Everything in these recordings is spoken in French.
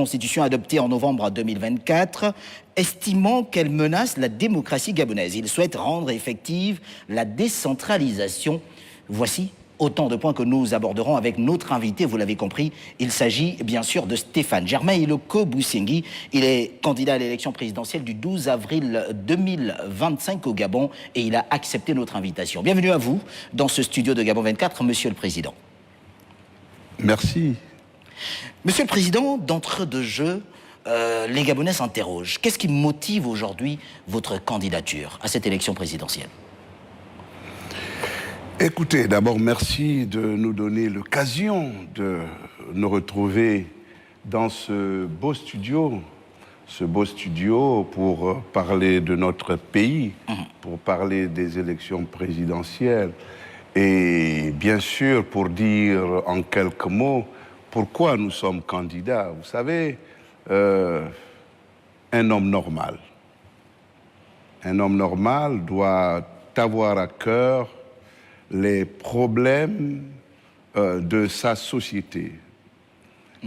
Constitution adoptée en novembre 2024, estimant qu'elle menace la démocratie gabonaise. Il souhaite rendre effective la décentralisation. Voici autant de points que nous aborderons avec notre invité, vous l'avez compris. Il s'agit bien sûr de Stéphane Germain Iloko Boussengi. Il est candidat à l'élection présidentielle du 12 avril 2025 au Gabon et il a accepté notre invitation. Bienvenue à vous dans ce studio de Gabon 24, Monsieur le Président. Merci. Monsieur le Président, d'entrée de jeu, les Gabonais s'interrogent. Qu'est-ce qui motive aujourd'hui votre candidature à cette élection présidentielle? Écoutez, d'abord, merci de nous donner l'occasion de nous retrouver dans ce beau studio pour parler de notre pays, pour parler des élections présidentielles et bien sûr pour dire en quelques mots pourquoi nous sommes candidats. Vous savez, un homme normal doit avoir à cœur les problèmes de sa société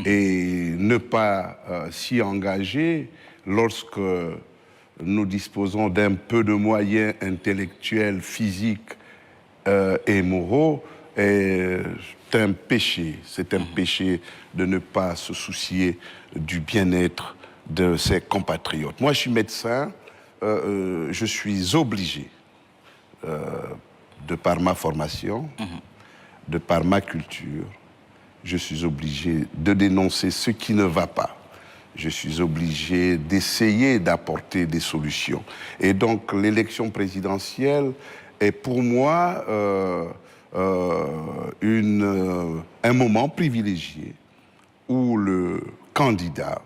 et ne pas s'y engager lorsque nous disposons d'un peu de moyens intellectuels, physiques et moraux. C'est un péché de ne pas se soucier du bien-être de ses compatriotes. Moi, je suis médecin, je suis obligé, de par ma formation, de par ma culture, je suis obligé de dénoncer ce qui ne va pas. Je suis obligé d'essayer d'apporter des solutions. Et donc, l'élection présidentielle est pour moi un moment privilégié où le candidat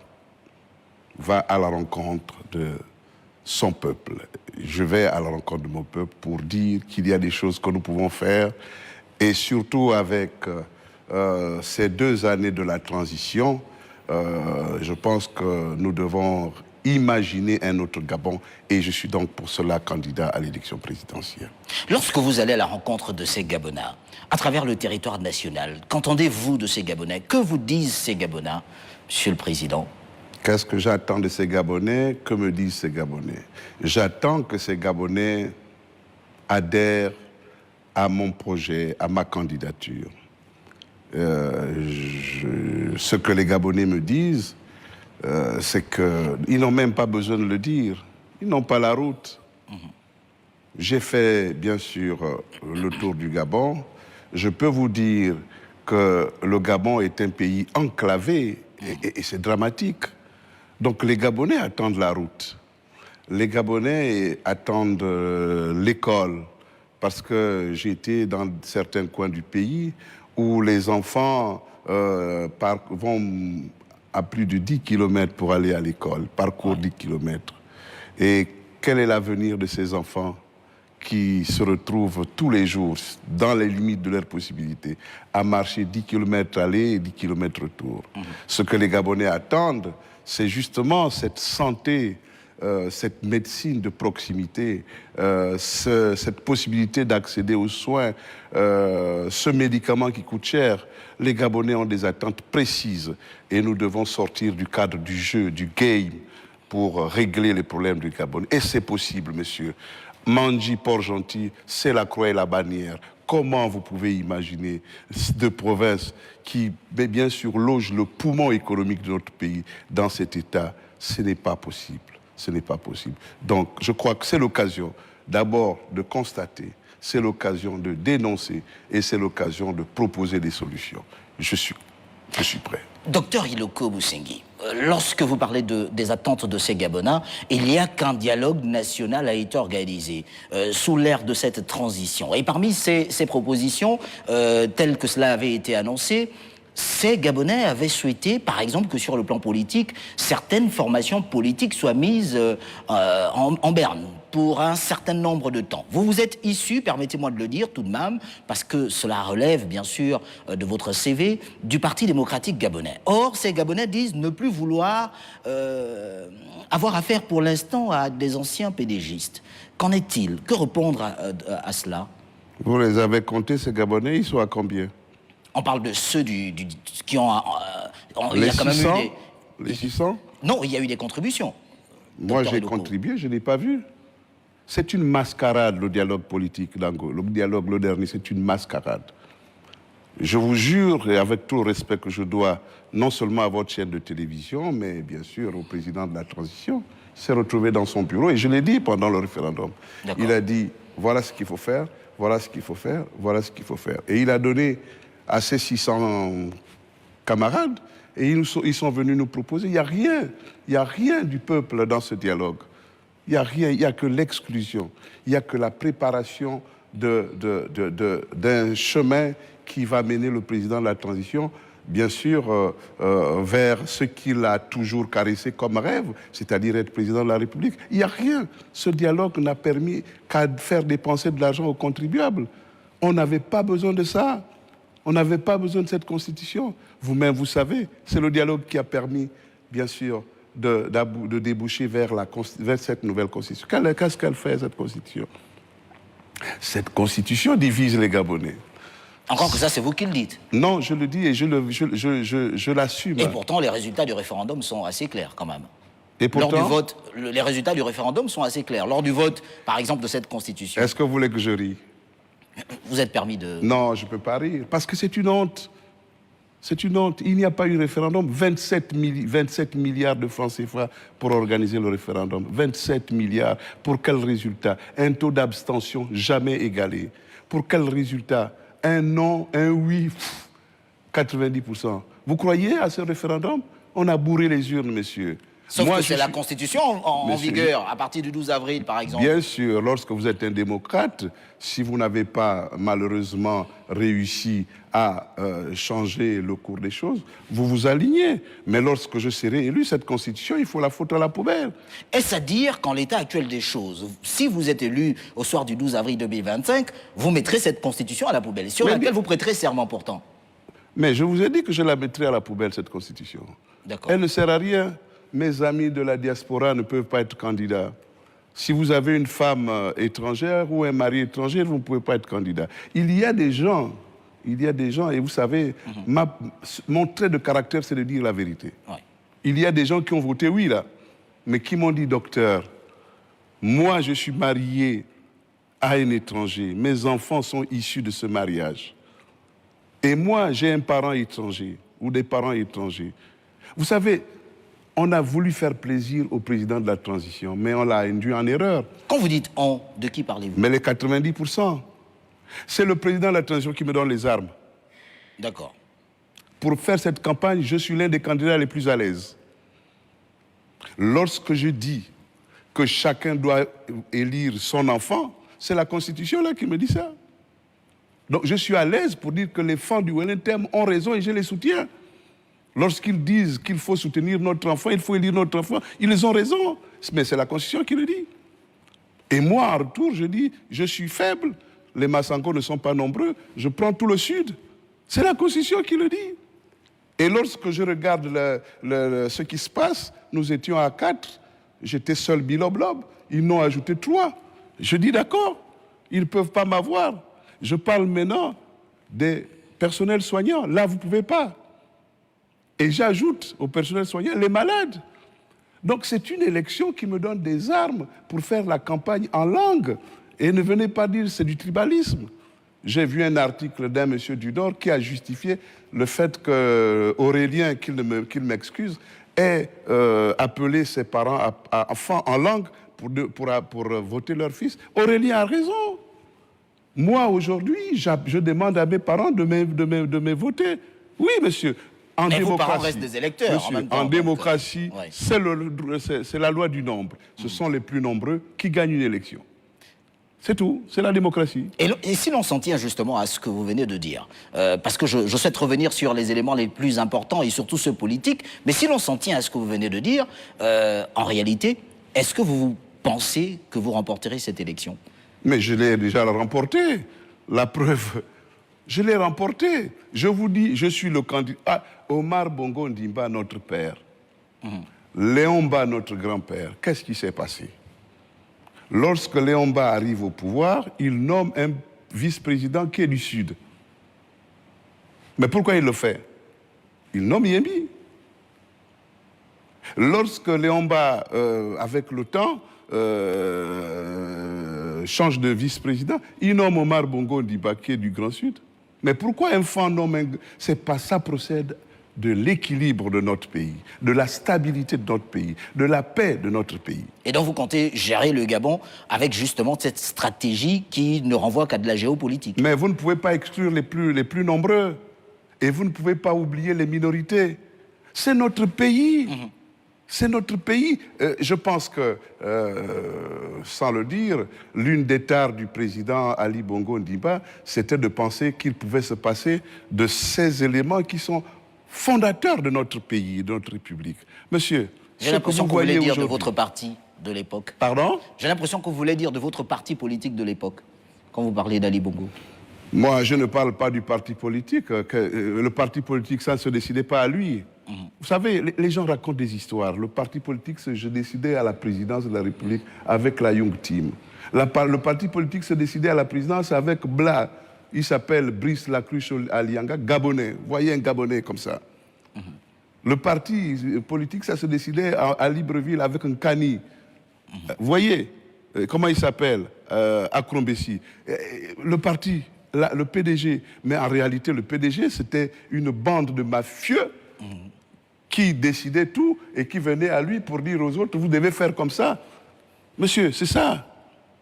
va à la rencontre de son peuple. Je vais à la rencontre de mon peuple pour dire qu'il y a des choses que nous pouvons faire et surtout avec ces 2 années de la transition, je pense que nous devons imaginer un autre Gabon et je suis donc pour cela candidat à l'élection présidentielle. Lorsque vous allez à la rencontre de ces Gabonais, à travers le territoire national, qu'entendez-vous de ces Gabonais? Que vous disent ces Gabonais, Monsieur le Président? Qu'est-ce que j'attends de ces Gabonais? Que me disent ces Gabonais? J'attends que ces Gabonais adhèrent à mon projet, à ma candidature. Ce que les Gabonais me disent, c'est qu'ils n'ont même pas besoin de le dire. Ils n'ont pas la route. J'ai fait, bien sûr, le tour du Gabon. Je peux vous dire que le Gabon est un pays enclavé et c'est dramatique. Donc les Gabonais attendent la route. Les Gabonais attendent l'école. Parce que j'ai été dans certains coins du pays où les enfants vont à plus de 10 km pour aller à l'école, parcourent 10 km. Et quel est l'avenir de ces enfants qui se retrouvent tous les jours, dans les limites de leurs possibilités, à marcher 10 km aller et 10 km retour? Ce que les Gabonais attendent, c'est justement cette santé, cette médecine de proximité, cette possibilité d'accéder aux soins, ce médicament qui coûte cher. Les Gabonais ont des attentes précises et nous devons sortir du cadre du jeu, du game, pour régler les problèmes du Gabon. Et c'est possible, monsieur. Mandji, Port-Gentil, c'est la croix et la bannière. Comment vous pouvez imaginer deux provinces qui, bien sûr, logent le poumon économique de notre pays dans cet état? Ce n'est pas possible. Ce n'est pas possible. Donc, je crois que c'est l'occasion d'abord de constater, c'est l'occasion de dénoncer et c'est l'occasion de proposer des solutions. Je suis prêt. Docteur Iloko Boussengi, lorsque vous parlez des attentes de ces Gabonais, il y a qu'un dialogue national a été organisé sous l'ère de cette transition. Et parmi ces propositions, telles que cela avait été annoncé, ces Gabonais avaient souhaité, par exemple, que sur le plan politique, certaines formations politiques soient mises en berne pour un certain nombre de temps. Vous vous êtes issu, permettez-moi de le dire tout de même, parce que cela relève bien sûr de votre CV, du Parti démocratique gabonais. Or, ces Gabonais disent ne plus vouloir avoir affaire pour l'instant à des anciens pédégistes. Qu'en est-il? Que répondre à cela? Vous les avez comptés, ces Gabonais, ils sont à combien? On parle de ceux qui ont... il y Les a quand même 600, eu des... les 600? Non, il y a eu des contributions. Moi, Docteur j'ai Eloko. contribué, je ne l'ai pas vu. C'est une mascarade, le dialogue politique d'Ango. Le dialogue moderniste, c'est une mascarade. Je vous jure, et avec tout le respect que je dois, non seulement à votre chaîne de télévision, mais bien sûr au président de la transition, il s'est retrouvé dans son bureau, et je l'ai dit pendant le référendum. Il a dit, voilà ce qu'il faut faire, voilà ce qu'il faut faire, voilà ce qu'il faut faire. Et il a donné à ses 600 camarades, et ils sont venus nous proposer. Il n'y a rien du peuple dans ce dialogue. Il n'y a rien, il n'y a que l'exclusion. Il n'y a que la préparation d'un chemin qui va mener le président de la transition, bien sûr, vers ce qu'il a toujours caressé comme rêve, c'est-à-dire être président de la République. Il n'y a rien. Ce dialogue n'a permis qu'à faire dépenser de l'argent aux contribuables. On n'avait pas besoin de ça. On n'avait pas besoin de cette constitution. Vous-même, vous savez, c'est le dialogue qui a permis, bien sûr, de déboucher vers cette nouvelle constitution. Qu'est-ce qu'elle fait, cette constitution? Cette constitution divise les Gabonais. Encore que ça, c'est vous qui le dites. Non, je le dis et je l'assume. Et pourtant, les résultats du référendum sont assez clairs, quand même. Et pourtant, lors du vote, les résultats du référendum sont assez clairs. Lors du vote, par exemple, de cette constitution. Est-ce que vous voulez que je rie? Vous êtes permis de... Non, je ne peux pas rire, parce que c'est une honte. C'est une honte. Il n'y a pas eu référendum. 27 milliards de francs CFA pour organiser le référendum. 27 milliards. Pour quel résultat? Un taux d'abstention jamais égalé. Pour quel résultat? Un non, un oui, 90%. Vous croyez à ce référendum? On a bourré les urnes, monsieur. Sauf que c'est la Constitution en vigueur, à partir du 12 avril, par exemple. Bien sûr, lorsque vous êtes un démocrate, si vous n'avez pas malheureusement réussi à changer le cours des choses, vous vous alignez. Mais lorsque je serai élu, cette Constitution, il faut la foutre à la poubelle. Est-ce à dire qu'en l'état actuel des choses, si vous êtes élu au soir du 12 avril 2025, vous mettrez cette Constitution à la poubelle, sur laquelle vous prêterez serment pourtant? Mais je vous ai dit que je la mettrai à la poubelle, cette Constitution. D'accord. Elle ne sert à rien. Mes amis de la diaspora ne peuvent pas être candidats. Si vous avez une femme étrangère ou un mari étranger, vous ne pouvez pas être candidat. Il y a des gens, et vous savez, mon trait de caractère, c'est de dire la vérité. Ouais. Il y a des gens qui ont voté oui, là, mais qui m'ont dit, docteur, moi, je suis marié à un étranger. Mes enfants sont issus de ce mariage. Et moi, j'ai un parent étranger ou des parents étrangers. Vous savez, on a voulu faire plaisir au président de la transition, mais on l'a induit en erreur. Quand vous dites « on », de qui parlez-vous? Mais les 90%. C'est le président de la transition qui me donne les armes. D'accord. Pour faire cette campagne, je suis l'un des candidats les plus à l'aise. Lorsque je dis que chacun doit élire son enfant, c'est la Constitution là qui me dit ça. Donc je suis à l'aise pour dire que les fans du Wellington ont raison et je les soutiens. Lorsqu'ils disent qu'il faut soutenir notre enfant, il faut élire notre enfant, ils ont raison. Mais c'est la Constitution qui le dit. Et moi, en retour, je dis, je suis faible, les Massanko ne sont pas nombreux, je prends tout le Sud. C'est la Constitution qui le dit. Et lorsque je regarde ce qui se passe, nous étions à 4, j'étais seul biloblob, ils n'ont ajouté 3. Je dis d'accord, ils ne peuvent pas m'avoir. Je parle maintenant des personnels soignants. Là, vous ne pouvez pas. Et j'ajoute au personnel soignant les malades. Donc c'est une élection qui me donne des armes pour faire la campagne en langue. Et ne venez pas dire c'est du tribalisme. J'ai vu un article d'un monsieur du Nord qui a justifié le fait qu'Aurélien, qu'il m'excuse, ait appelé ses parents en langue pour voter leur fils. Aurélien a raison. Moi, aujourd'hui, je demande à mes parents de me voter. Oui, monsieur. Mais vos parents restent des électeurs. Monsieur, en même temps, en démocratie, ouais. c'est la loi du nombre. Ce sont les plus nombreux qui gagnent une élection. C'est tout, c'est la démocratie. Et si l'on s'en tient justement à ce que vous venez de dire, parce que je souhaite revenir sur les éléments les plus importants et surtout ceux politiques, mais si l'on s'en tient à ce que vous venez de dire, en réalité, est-ce que vous pensez que vous remporterez cette élection? Mais je l'ai déjà remportée. La preuve, je l'ai remportée. Je vous dis, je suis le candidat. Ah, Omar Bongo Ndimba, notre père. Léon Mba, notre grand-père. Qu'est-ce qui s'est passé? Lorsque Léon Mba arrive au pouvoir, il nomme un vice-président qui est du Sud. Mais pourquoi il le fait? Il nomme Yembi. Lorsque Léomba, avec le temps, change de vice-président, il nomme Omar Bongo Ondimba, qui est du Grand Sud. Mais pourquoi un fan nomme un... C'est pas ça procède de l'équilibre de notre pays, de la stabilité de notre pays, de la paix de notre pays. Et donc vous comptez gérer le Gabon avec justement cette stratégie qui ne renvoie qu'à de la géopolitique. Mais vous ne pouvez pas exclure les plus nombreux. Et vous ne pouvez pas oublier les minorités. C'est notre pays. C'est notre pays. Je pense que, sans le dire, l'une des tares du président Ali Bongo Ondimba, c'était de penser qu'il pouvait se passer de ces éléments qui sont fondateurs de notre pays, de notre République. Monsieur, j'ai l'impression que vous voulez dire de votre parti de l'époque. Pardon? J'ai l'impression que vous voulez dire de votre parti politique de l'époque, quand vous parlez d'Ali Bongo. Moi, je ne parle pas du parti politique. Le parti politique, ça ne se décidait pas à lui. Vous savez, les gens racontent des histoires. Le parti politique se décidait à la présidence de la République avec la Young Team. Le parti politique se décidait à la présidence avec Bla. Il s'appelle Brice Lacruche Alianga, Gabonais. Vous voyez un Gabonais comme ça. Le parti politique, ça se décidait à Libreville avec un Kani. Vous voyez comment il s'appelle Akrombessi. Le parti... le PDG, mais en réalité, le PDG, c'était une bande de mafieux qui décidaient tout et qui venaient à lui pour dire aux autres, vous devez faire comme ça. Monsieur, c'est ça.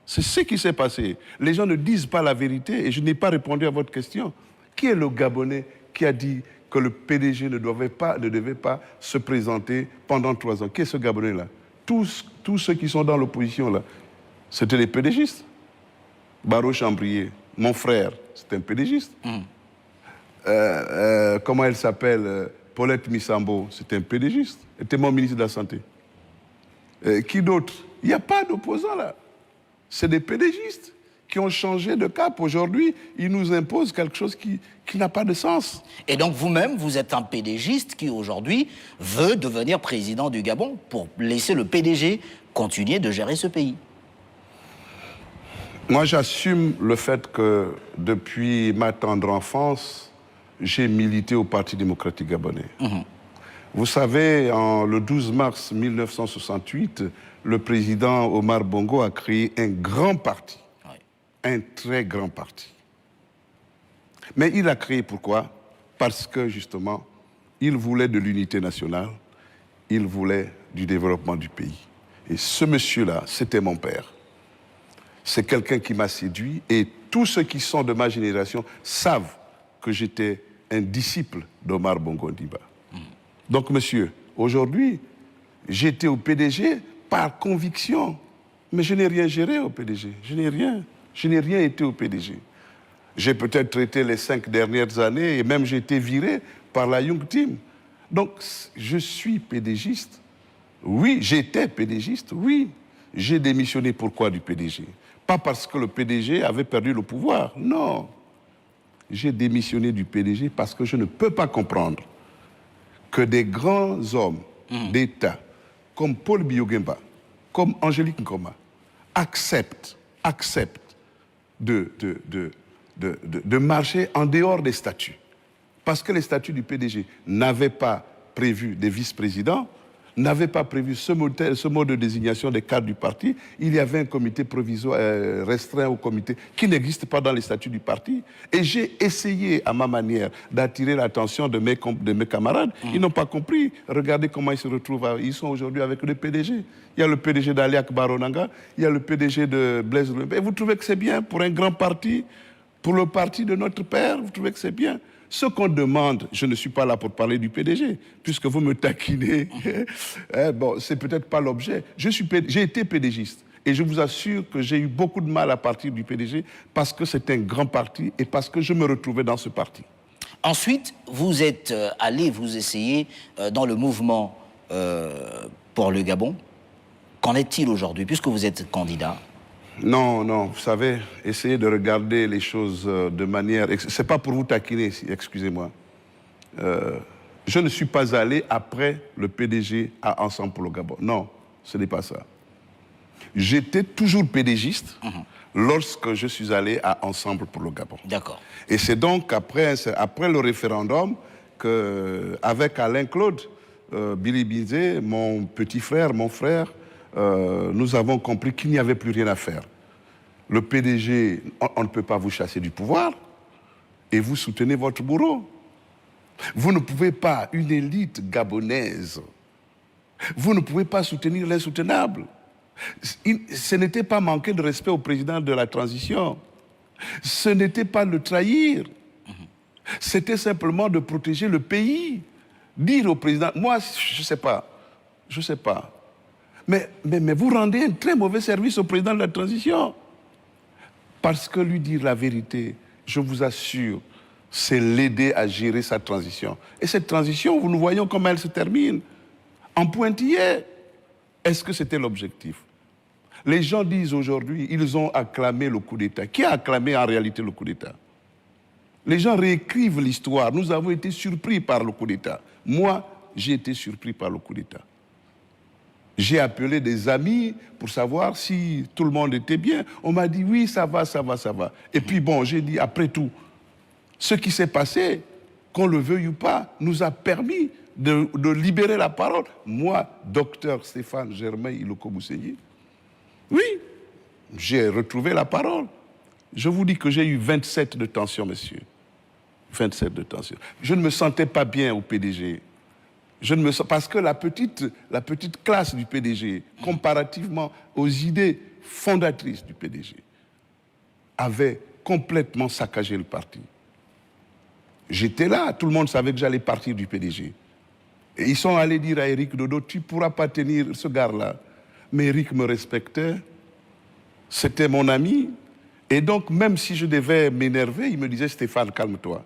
C'est ce qui s'est passé. Les gens ne disent pas la vérité et je n'ai pas répondu à votre question. Qui est le Gabonais qui a dit que le PDG ne devait pas se présenter pendant 3 ans? Qui est ce Gabonais-là? Tous ceux qui sont dans l'opposition, là, c'était les PDGistes. Baro Chambrier, mon frère, c'est un PDGiste. Comment elle s'appelle? Paulette Missambo, c'est un PDGiste. Elle était mon ministre de la Santé. Qui d'autre? Il n'y a pas d'opposants là. C'est des PDGistes qui ont changé de cap. Aujourd'hui, ils nous imposent quelque chose qui n'a pas de sens. Et donc vous-même, vous êtes un PDGiste qui aujourd'hui veut devenir président du Gabon pour laisser le PDG continuer de gérer ce pays. Moi, j'assume le fait que depuis ma tendre enfance, j'ai milité au Parti démocratique gabonais. Vous savez, le 12 mars 1968, le président Omar Bongo a créé un grand parti, un très grand parti. Mais il a créé pourquoi? Parce que, justement, il voulait de l'unité nationale, il voulait du développement du pays. Et ce monsieur-là, c'était mon père. C'est quelqu'un qui m'a séduit et tous ceux qui sont de ma génération savent que j'étais un disciple d'Omar Bongo Ondimba. Donc, monsieur, aujourd'hui, j'étais au PDG par conviction, mais je n'ai rien géré au PDG. Je n'ai rien été au PDG. J'ai peut-être traité les 5 dernières années et même j'ai été viré par la Young Team. Donc, je suis PDGiste. Oui, j'étais PDGiste, oui. J'ai démissionné pourquoi du PDG? Pas parce que le PDG avait perdu le pouvoir, non. J'ai démissionné du PDG parce que je ne peux pas comprendre que des grands hommes d'État, comme Paul Biya-Oguemba, comme Angélique Nkoma, acceptent de marcher en dehors des statuts. Parce que les statuts du PDG n'avaient pas prévu des vice-présidents, n'avait pas prévu ce mode de désignation des cadres du parti. Il y avait un comité provisoire restreint au comité qui n'existe pas dans les statuts du parti. Et j'ai essayé, à ma manière, d'attirer l'attention de mes camarades. Ils n'ont pas compris. Regardez comment ils se retrouvent. Ils sont aujourd'hui avec le PDG. Il y a le PDG d'Aliak Baronanga, il y a le PDG de Blaise Louembe. Et vous trouvez que c'est bien pour un grand parti, pour le parti de notre père? Vous trouvez que c'est bien? Ce qu'on demande, je ne suis pas là pour parler du PDG, puisque vous me taquinez. Bon, c'est peut-être pas l'objet. J'ai été PDGiste et je vous assure que j'ai eu beaucoup de mal à partir du PDG parce que c'est un grand parti et parce que je me retrouvais dans ce parti. Ensuite, vous êtes allé vous essayer dans le mouvement pour le Gabon. Qu'en est-il aujourd'hui, puisque vous êtes candidat? Non, vous savez, essayez de regarder les choses de manière... C'est pas pour vous taquiner, excusez-moi. Je ne suis pas allé après le PDG à Ensemble pour le Gabon. Non, ce n'est pas ça. J'étais toujours PDGiste lorsque je suis allé à Ensemble pour le Gabon. D'accord. Et c'est donc après le référendum qu'avec Alain Claude, Billy Bizet, mon petit frère, mon frère, nous avons compris qu'il n'y avait plus rien à faire. Le PDG, on ne peut pas vous chasser du pouvoir et vous soutenez votre bourreau. Vous ne pouvez pas, une élite gabonaise, vous ne pouvez pas soutenir l'insoutenable. Ce n'était pas manquer de respect au président de la transition. Ce n'était pas le trahir. C'était simplement de protéger le pays. Dire au président, moi, je ne sais pas. Mais vous rendez un très mauvais service au président de la transition. Parce que lui dire la vérité, je vous assure, c'est l'aider à gérer sa transition. Et cette transition, nous voyons comment elle se termine. En pointillé. Est-ce que c'était l'objectif? Les gens disent aujourd'hui, ils ont acclamé le coup d'État. Qui a acclamé en réalité le coup d'État? Les gens réécrivent l'histoire. Nous avons été surpris par le coup d'État. Moi, j'ai été surpris par le coup d'État. J'ai appelé des amis pour savoir si tout le monde était bien. On m'a dit oui, ça va, ça va, ça va. Et puis bon, j'ai dit après tout, ce qui s'est passé, qu'on le veuille ou pas, nous a permis de libérer la parole. Moi, docteur Stéphane Germain Iloko-Bousseigny, oui, j'ai retrouvé la parole. Je vous dis que j'ai eu 27 de tension, monsieur. 27 de tension. Je ne me sentais pas bien au PDG. Parce que la petite classe du PDG, comparativement aux idées fondatrices du PDG, avait complètement saccagé le parti. J'étais là, tout le monde savait que j'allais partir du PDG. Et ils sont allés dire à Éric Dodo, tu ne pourras pas tenir ce gars-là. Mais Éric me respectait, c'était mon ami. Et donc, même si je devais m'énerver, il me disait, Stéphane, calme-toi.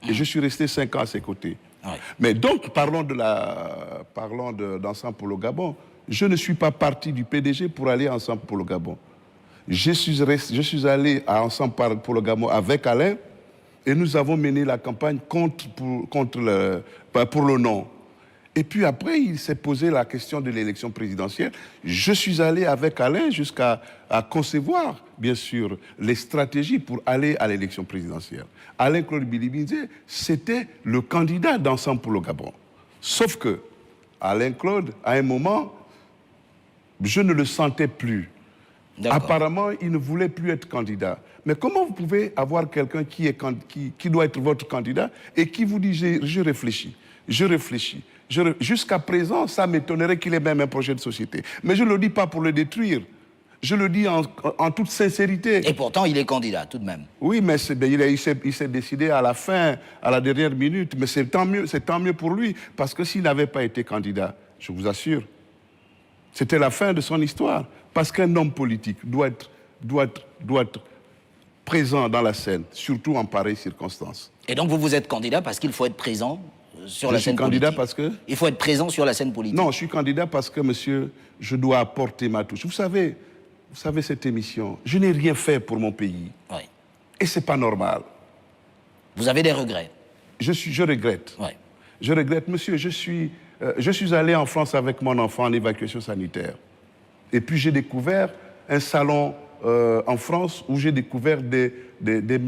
Et je suis resté 5 ans à ses côtés. Oui. Mais donc, parlons d'Ensemble pour le Gabon. Je ne suis pas parti du PDG pour aller Ensemble pour le Gabon. Je suis allé à Ensemble pour le Gabon avec Alain et nous avons mené la campagne pour le non. Et puis après, il s'est posé la question de l'élection présidentielle. Je suis allé avec Alain jusqu'à concevoir, bien sûr, les stratégies pour aller à l'élection présidentielle. Alain-Claude Bilibinzé, c'était le candidat d'Ensemble pour le Gabon. Sauf que Alain-Claude, à un moment, je ne le sentais plus. Apparemment, il ne voulait plus être candidat. Mais comment vous pouvez avoir quelqu'un qui doit être votre candidat et qui vous dit « je réfléchis, je réfléchis ». Jusqu'à présent, ça m'étonnerait qu'il ait même un projet de société. Mais je ne le dis pas pour le détruire. Je le dis en toute sincérité. Et pourtant, il est candidat, tout de même. Oui, mais il s'est décidé à la fin, à la dernière minute. Mais c'est tant mieux pour lui. Parce que s'il n'avait pas été candidat, je vous assure, c'était la fin de son histoire. Parce qu'un homme politique doit être présent dans la scène, surtout en pareilles circonstances. Et donc, vous êtes candidat parce qu'il faut être présent sur la scène politique. Je suis candidat parce que... Il faut être présent sur la scène politique. Non, je suis candidat parce que, monsieur, je dois apporter ma touche. Vous savez cette émission, je n'ai rien fait pour mon pays. Oui. Et ce n'est pas normal. Vous avez des regrets? Je regrette. Oui. Je regrette, monsieur, je suis allé en France avec mon enfant en évacuation sanitaire. Et puis j'ai découvert un salon en France où j'ai découvert des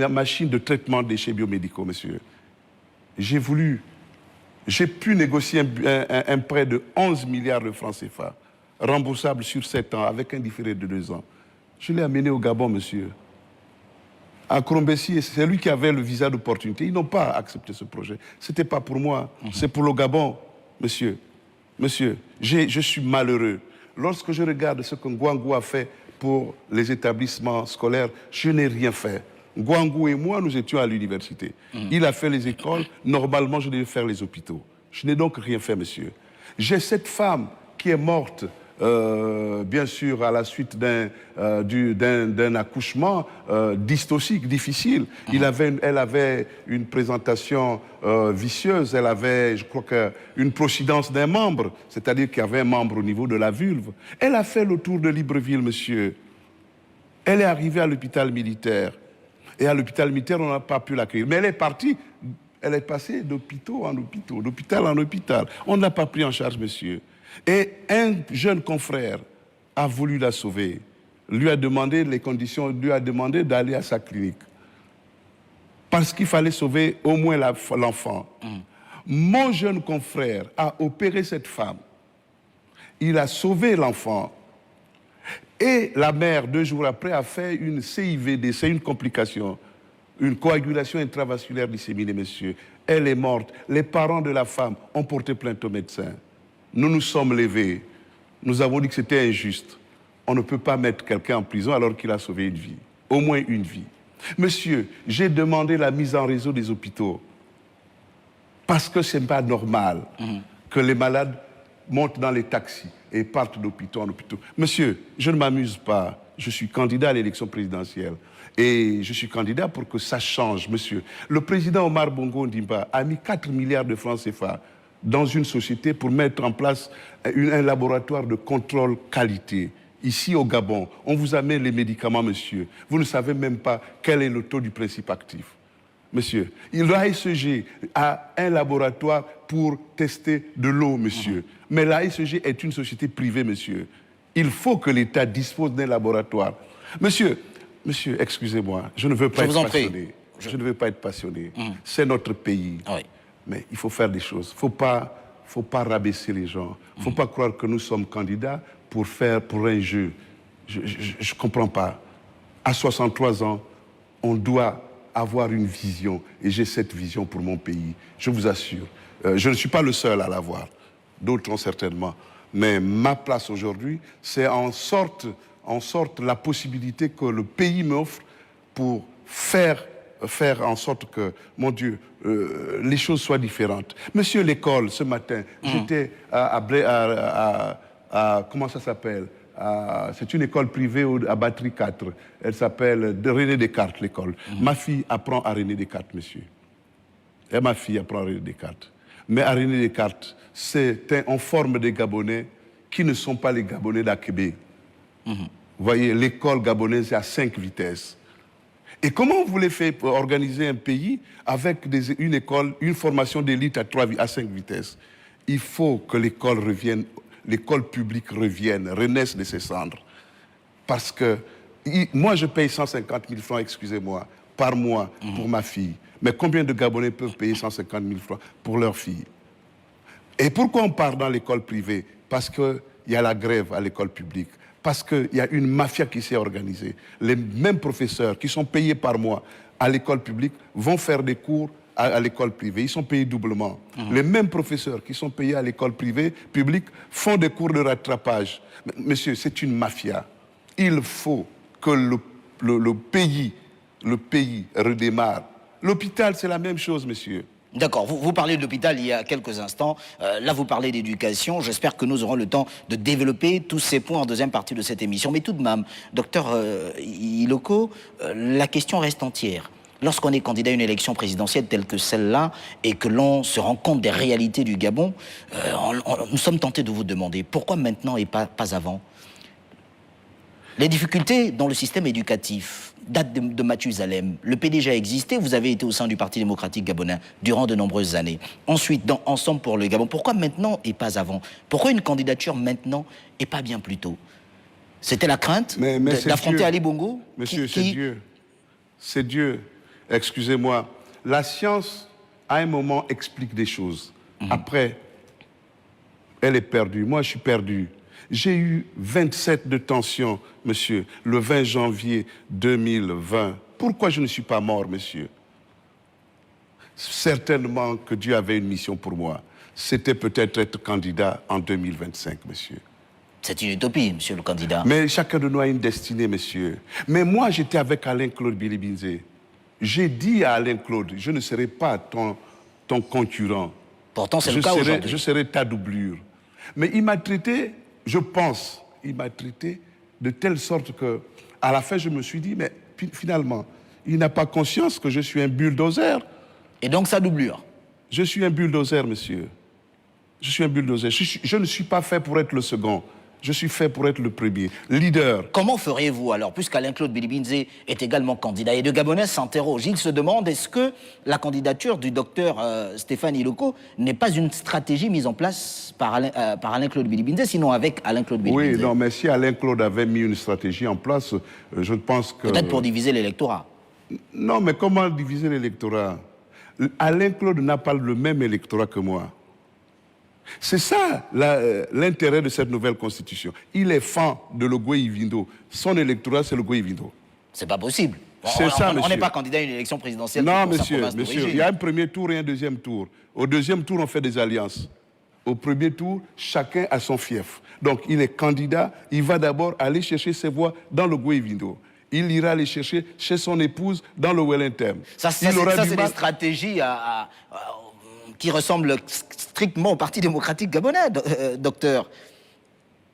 machines de traitement de déchets biomédicaux, monsieur. J'ai pu négocier un prêt de 11 milliards de francs CFA, remboursable sur 7 ans, avec un différé de 2 ans. Je l'ai amené au Gabon, monsieur. À Krombessi, c'est lui qui avait le visa d'opportunité. Ils n'ont pas accepté ce projet. Ce n'était pas pour moi, c'est pour le Gabon, monsieur. Monsieur, je suis malheureux. Lorsque je regarde ce que Ngouangou a fait pour les établissements scolaires, je n'ai rien fait. Ngouangou et moi, nous étions à l'université. Il a fait les écoles. Normalement, je devais faire les hôpitaux. Je n'ai donc rien fait, monsieur. J'ai cette femme qui est morte, bien sûr, à la suite d'un accouchement dystocique, difficile. Elle avait une présentation vicieuse. Elle avait, je crois, une procidence d'un membre, c'est-à-dire qu'il y avait un membre au niveau de la vulve. Elle a fait le tour de Libreville, monsieur. Elle est arrivée à l'hôpital militaire. Et à l'hôpital militaire, on n'a pas pu l'accueillir. Mais elle est partie, elle est passée d'hôpital en hôpital. On ne l'a pas pris en charge, monsieur. Et un jeune confrère a voulu la sauver. Lui a demandé les conditions, lui a demandé d'aller à sa clinique. Parce qu'il fallait sauver au moins l'enfant. Mon jeune confrère a opéré cette femme. Il a sauvé l'enfant. Et la mère, 2 jours après, a fait une CIVD, c'est une complication, une coagulation intravasculaire disséminée, monsieur. Elle est morte. Les parents de la femme ont porté plainte au médecin. Nous nous sommes levés. Nous avons dit que c'était injuste. On ne peut pas mettre quelqu'un en prison alors qu'il a sauvé une vie. Au moins une vie. Monsieur, j'ai demandé la mise en réseau des hôpitaux. Parce que ce n'est pas normal que les malades montent dans les taxis et partent d'hôpitaux en hôpitaux. Monsieur, je ne m'amuse pas. Je suis candidat à l'élection présidentielle. Et je suis candidat pour que ça change, monsieur. Le président Omar Bongo Ondimba a mis 4 milliards de francs CFA dans une société pour mettre en place un laboratoire de contrôle qualité. Ici au Gabon, on vous amène les médicaments, monsieur. Vous ne savez même pas quel est le taux du principe actif. Monsieur, l'ASEG a un laboratoire pour tester de l'eau, monsieur. Mais l'ASEG est une société privée, monsieur. Il faut que l'État dispose d'un laboratoire. Monsieur, excusez-moi, je ne veux pas être passionné. Je ne veux pas être passionné. C'est notre pays. Oui. Mais il faut faire des choses. Il ne faut pas rabaisser les gens. Il ne faut pas croire que nous sommes candidats pour un jeu. Je ne comprends pas. À 63 ans, on doit avoir une vision. Et j'ai cette vision pour mon pays. Je vous assure. Je ne suis pas le seul à l'avoir. D'autres ont certainement. Mais ma place aujourd'hui, c'est en sorte la possibilité que le pays m'offre pour faire en sorte que, mon Dieu, les choses soient différentes. Monsieur l'école, ce matin, j'étais à comment ça s'appelle? C'est une école privée à Batterie 4. Elle s'appelle René Descartes, l'école. Ma fille apprend à René Descartes, monsieur. Et ma fille apprend à René Descartes. Mais à René Descartes, on forme des Gabonais qui ne sont pas les Gabonais d'Akébé. Vous voyez, l'école gabonaise est à 5 vitesses. Et comment vous voulez faire pour organiser un pays avec une formation d'élite à 5 vitesses? Il faut que l'école revienne, l'école publique revienne, renaisse de ses cendres. Parce que moi, je paye 150 000 francs, excusez-moi, par mois pour ma fille. Mais combien de Gabonais peuvent payer 150 000 francs pour leur fille? Et pourquoi on part dans l'école privée? Parce qu'il y a la grève à l'école publique. Parce qu'il y a une mafia qui s'est organisée. Les mêmes professeurs qui sont payés par mois à l'école publique vont faire des cours à l'école privée. Ils sont payés doublement. Les mêmes professeurs qui sont payés à l'école privée, publique, font des cours de rattrapage. Monsieur, c'est une mafia. Il faut que le pays redémarre. L'hôpital, c'est la même chose, monsieur. D'accord, vous parlez de l'hôpital il y a quelques instants, là vous parlez d'éducation, j'espère que nous aurons le temps de développer tous ces points en deuxième partie de cette émission. Mais tout de même, docteur Iloko, la question reste entière. Lorsqu'on est candidat à une élection présidentielle telle que celle-là et que l'on se rend compte des réalités du Gabon, nous sommes tentés de vous demander pourquoi maintenant et pas avant? Les difficultés dans le système éducatif datent de Mathusalem. Le PDG a existé, vous avez été au sein du Parti démocratique gabonais durant de nombreuses années. Ensuite, dans Ensemble pour le Gabon, pourquoi maintenant et pas avant? Pourquoi une candidature maintenant et pas bien plus tôt? C'était la crainte d'affronter Ali Bongo? Monsieur, c'est Dieu. C'est Dieu. Excusez-moi. La science, à un moment, explique des choses. Après, elle est perdue. Moi, je suis perdu. J'ai eu 27 de tension, monsieur, le 20 janvier 2020. Pourquoi je ne suis pas mort, monsieur? Certainement que Dieu avait une mission pour moi. C'était peut-être être candidat en 2025, monsieur. C'est une utopie, monsieur le candidat. Mais chacun de nous a une destinée, monsieur. Mais moi, j'étais avec Alain-Claude Bilibinze. J'ai dit à Alain-Claude, je ne serai pas ton concurrent. Pourtant, c'est le cas aujourd'hui. Je serai ta doublure. Mais il m'a traité... Je pense, il m'a traité de telle sorte que, à la fin, je me suis dit, mais finalement, il n'a pas conscience que je suis un bulldozer. Et donc, sa doublure? Je suis un bulldozer, monsieur. Je suis un bulldozer. Je ne suis pas fait pour être le second. Je suis fait pour être le premier, leader. Comment feriez-vous alors, puisqu'Alain-Claude Bilibinze est également candidat et de Gabonais s'interroge, il se demande est-ce que la candidature du docteur Stéphane Iloko n'est pas une stratégie mise en place par Alain-Claude Bilibinze, sinon avec Alain-Claude Bilibinze? Oui, non, mais si Alain-Claude avait mis une stratégie en place, je pense que... Peut-être pour diviser l'électorat. Non, mais comment diviser l'électorat? Alain Claude n'a pas le même électorat que moi. C'est ça l'intérêt de cette nouvelle constitution. Il est fan de Logoi-Ivindo. Son électorat, c'est Logoi-Ivindo. C'est pas possible. C'est ça, monsieur. On n'est pas candidat à une élection présidentielle. Non, pour sa monsieur, province monsieur. d'origine. Il y a un premier tour et un deuxième tour. Au deuxième tour, on fait des alliances. Au premier tour, chacun a son fief. Donc, il est candidat. Il va d'abord aller chercher ses voix dans le Goué-Vindo. Il ira les chercher chez son épouse dans le Wellington. Ça, c'est des stratégies qui ressemblent strictement au Parti démocratique gabonais, docteur.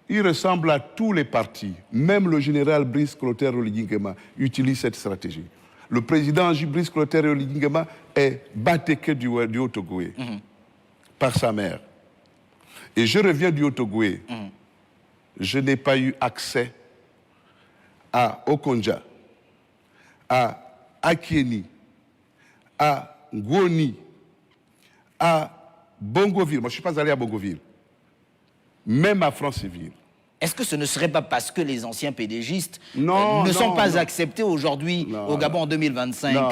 Il ressemble à tous les partis. Même le général Brice Clotaire Oligui-Nguema utilise cette stratégie. Le président Brice Clotaire Oligui-Nguema est Batéké du Haut-Ogoué par sa mère. Et je reviens du Haut-Ogoué. Je n'ai pas eu accès à Okonja, à Akieni, à Ngoni, à Bongoville. Moi, je ne suis pas allé à Bongoville. Même à Franceville. Est-ce que ce ne serait pas parce que les anciens PDGistes ne sont pas acceptés aujourd'hui au Gabon en 2025 Non.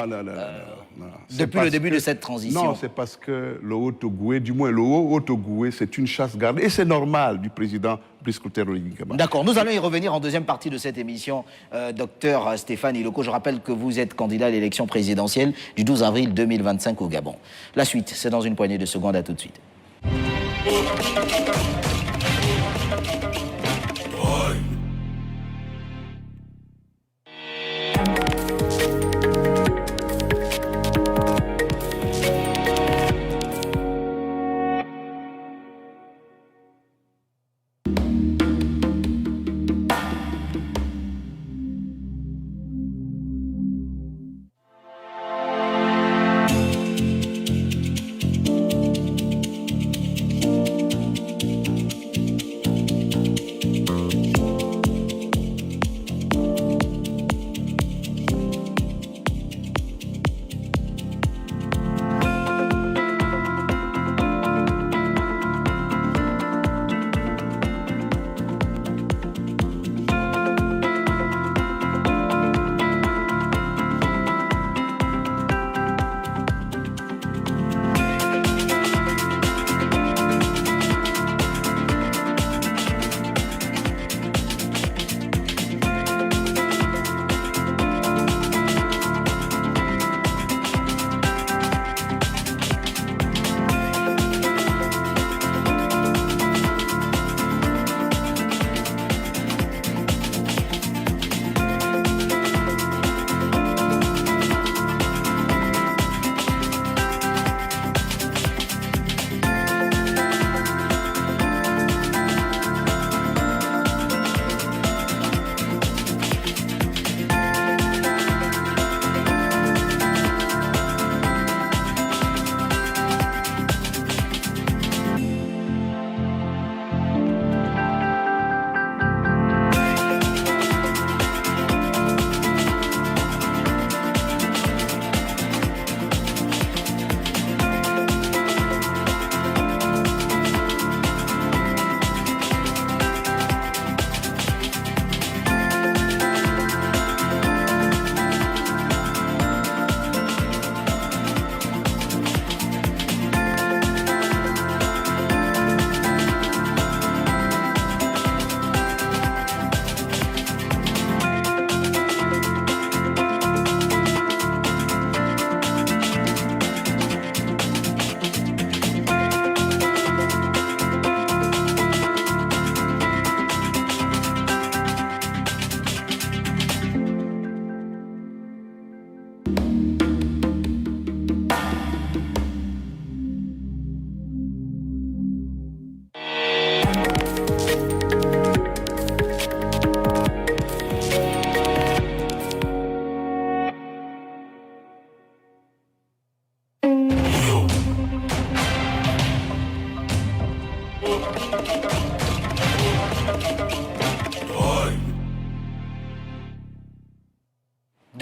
Depuis le début de cette transition? Non, c'est parce que le Haut-Ogoué, du moins le Haut-Ogoué, c'est une chasse gardée. Et c'est normal du président Brice Clotaire Oligui-Nguema. D'accord, nous allons y revenir en deuxième partie de cette émission. Docteur Stéphane Iloko, je rappelle que vous êtes candidat à l'élection présidentielle du 12 avril 2025 au Gabon. La suite, c'est dans une poignée de secondes. À tout de suite.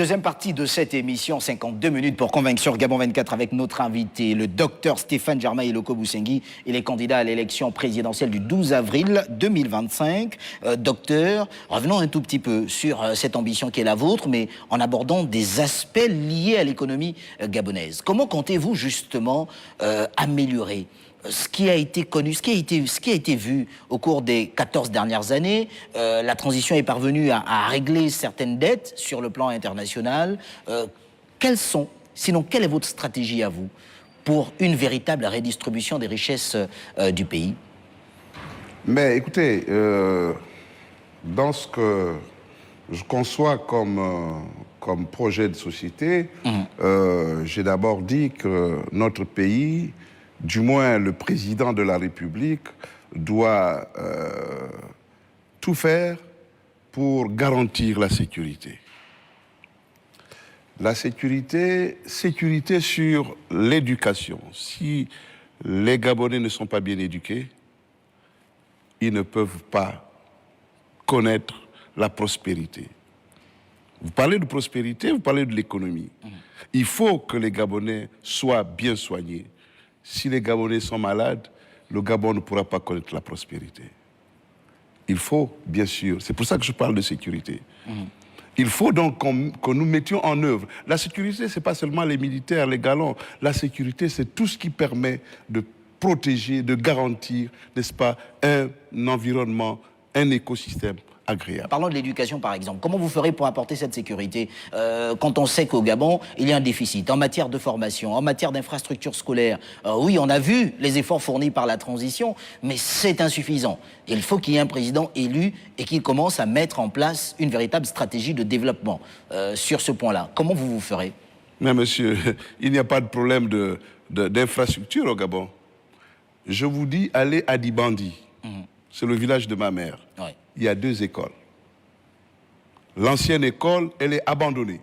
deuxième partie de cette émission, 52 minutes pour convaincre sur Gabon 24 avec notre invité, le docteur Stéphane Germain Iloko Boussengui. Il est candidat à l'élection présidentielle du 12 avril 2025. Docteur, revenons un tout petit peu sur cette ambition qui est la vôtre, mais en abordant des aspects liés à l'économie gabonaise. Comment comptez-vous justement améliorer ce qui a été connu, ce qui a été vu au cours des 14 dernières années? La transition est parvenue à régler certaines dettes sur le plan international. Quelles est votre stratégie à vous pour une véritable redistribution des richesses du pays? Mais écoutez, dans ce que je conçois comme projet de société, j'ai d'abord dit que notre pays, du moins le président de la République, doit tout faire pour garantir la sécurité. La sécurité sur l'éducation. Si les Gabonais ne sont pas bien éduqués, ils ne peuvent pas connaître la prospérité. Vous parlez de prospérité, vous parlez de l'économie. Il faut que les Gabonais soient bien soignés. Si les Gabonais sont malades, le Gabon ne pourra pas connaître la prospérité. Il faut, bien sûr, c'est pour ça que je parle de sécurité. Il faut donc que nous mettions en œuvre. La sécurité, ce n'est pas seulement les militaires, les galons. La sécurité, c'est tout ce qui permet de protéger, de garantir, n'est-ce pas, un environnement, un écosystème agréable. Parlons de l'éducation, par exemple. Comment vous ferez pour apporter cette sécurité quand on sait qu'au Gabon, il y a un déficit en matière de formation, en matière d'infrastructures scolaires? Oui, on a vu les efforts fournis par la transition, mais c'est insuffisant. Il faut qu'il y ait un président élu et qu'il commence à mettre en place une véritable stratégie de développement sur ce point-là. Comment vous ferez? Mais monsieur, il n'y a pas de problème d'infrastructure au Gabon. Je vous dis, allez à Dibandi. C'est le village de ma mère. Ouais. Il y a 2 écoles. L'ancienne école, elle est abandonnée.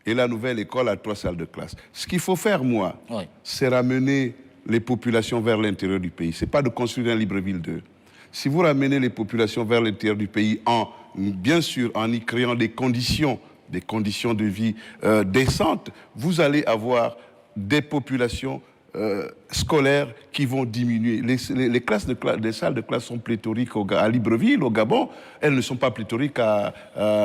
Et la nouvelle école a 3 salles de classe. Ce qu'il faut faire, moi, c'est ramener les populations vers l'intérieur du pays. Ce n'est pas de construire un Libreville 2. Si vous ramenez les populations vers l'intérieur du pays, bien sûr, en y créant des conditions de vie décentes, vous allez avoir des populations scolaires qui vont diminuer. Les salles de classe sont pléthoriques à Libreville, au Gabon. Elles ne sont pas pléthoriques à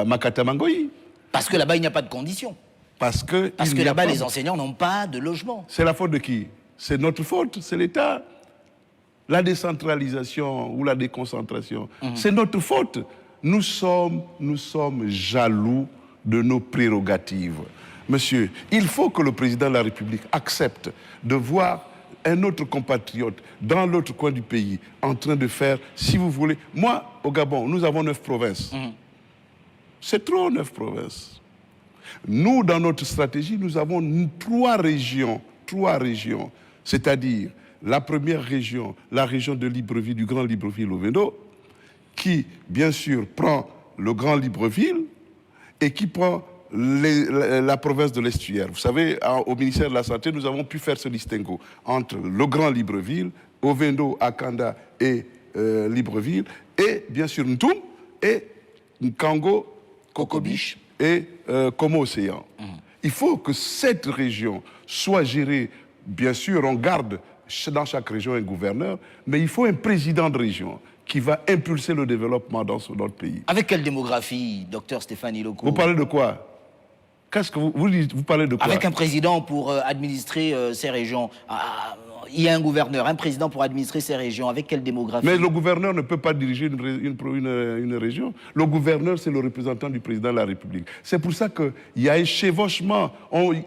Makata-Mangoï. Parce que là-bas, il n'y a pas de conditions. Parce que là-bas, les enseignants n'ont pas de logement. C'est la faute de qui? C'est notre faute, c'est l'État. La décentralisation ou la déconcentration, c'est notre faute. Nous sommes jaloux de nos prérogatives. Monsieur, il faut que le président de la République accepte de voir un autre compatriote dans l'autre coin du pays en train de faire, si vous voulez... Moi, au Gabon, nous avons 9 provinces. C'est trop, 9 provinces. Nous, dans notre stratégie, nous avons 3 régions. C'est-à-dire la première région, la région de Libreville, du Grand Libreville-Ovendo, qui, bien sûr, prend le Grand Libreville et qui prend la province de l'Estuaire. Vous savez, au ministère de la Santé, nous avons pu faire ce distinguo entre le Grand Libreville, Ovendo, Akanda et Libreville, et bien sûr Ntoum, et Nkango, Kokobiche et Como-Océan. Il faut que cette région soit gérée, bien sûr, on garde dans chaque région un gouverneur, mais il faut un président de région qui va impulser le développement dans notre pays. Avec quelle démographie, docteur Stéphane Iloko? Vous parlez de quoi? Qu'est-ce que vous parlez de quoi? Avec un président pour administrer ces régions. Il y a un gouverneur, un président pour administrer ces régions. Avec quelle démographie? Mais le gouverneur ne peut pas diriger une région. Le gouverneur, c'est le représentant du président de la République. C'est pour ça qu'il y a un chevauchement.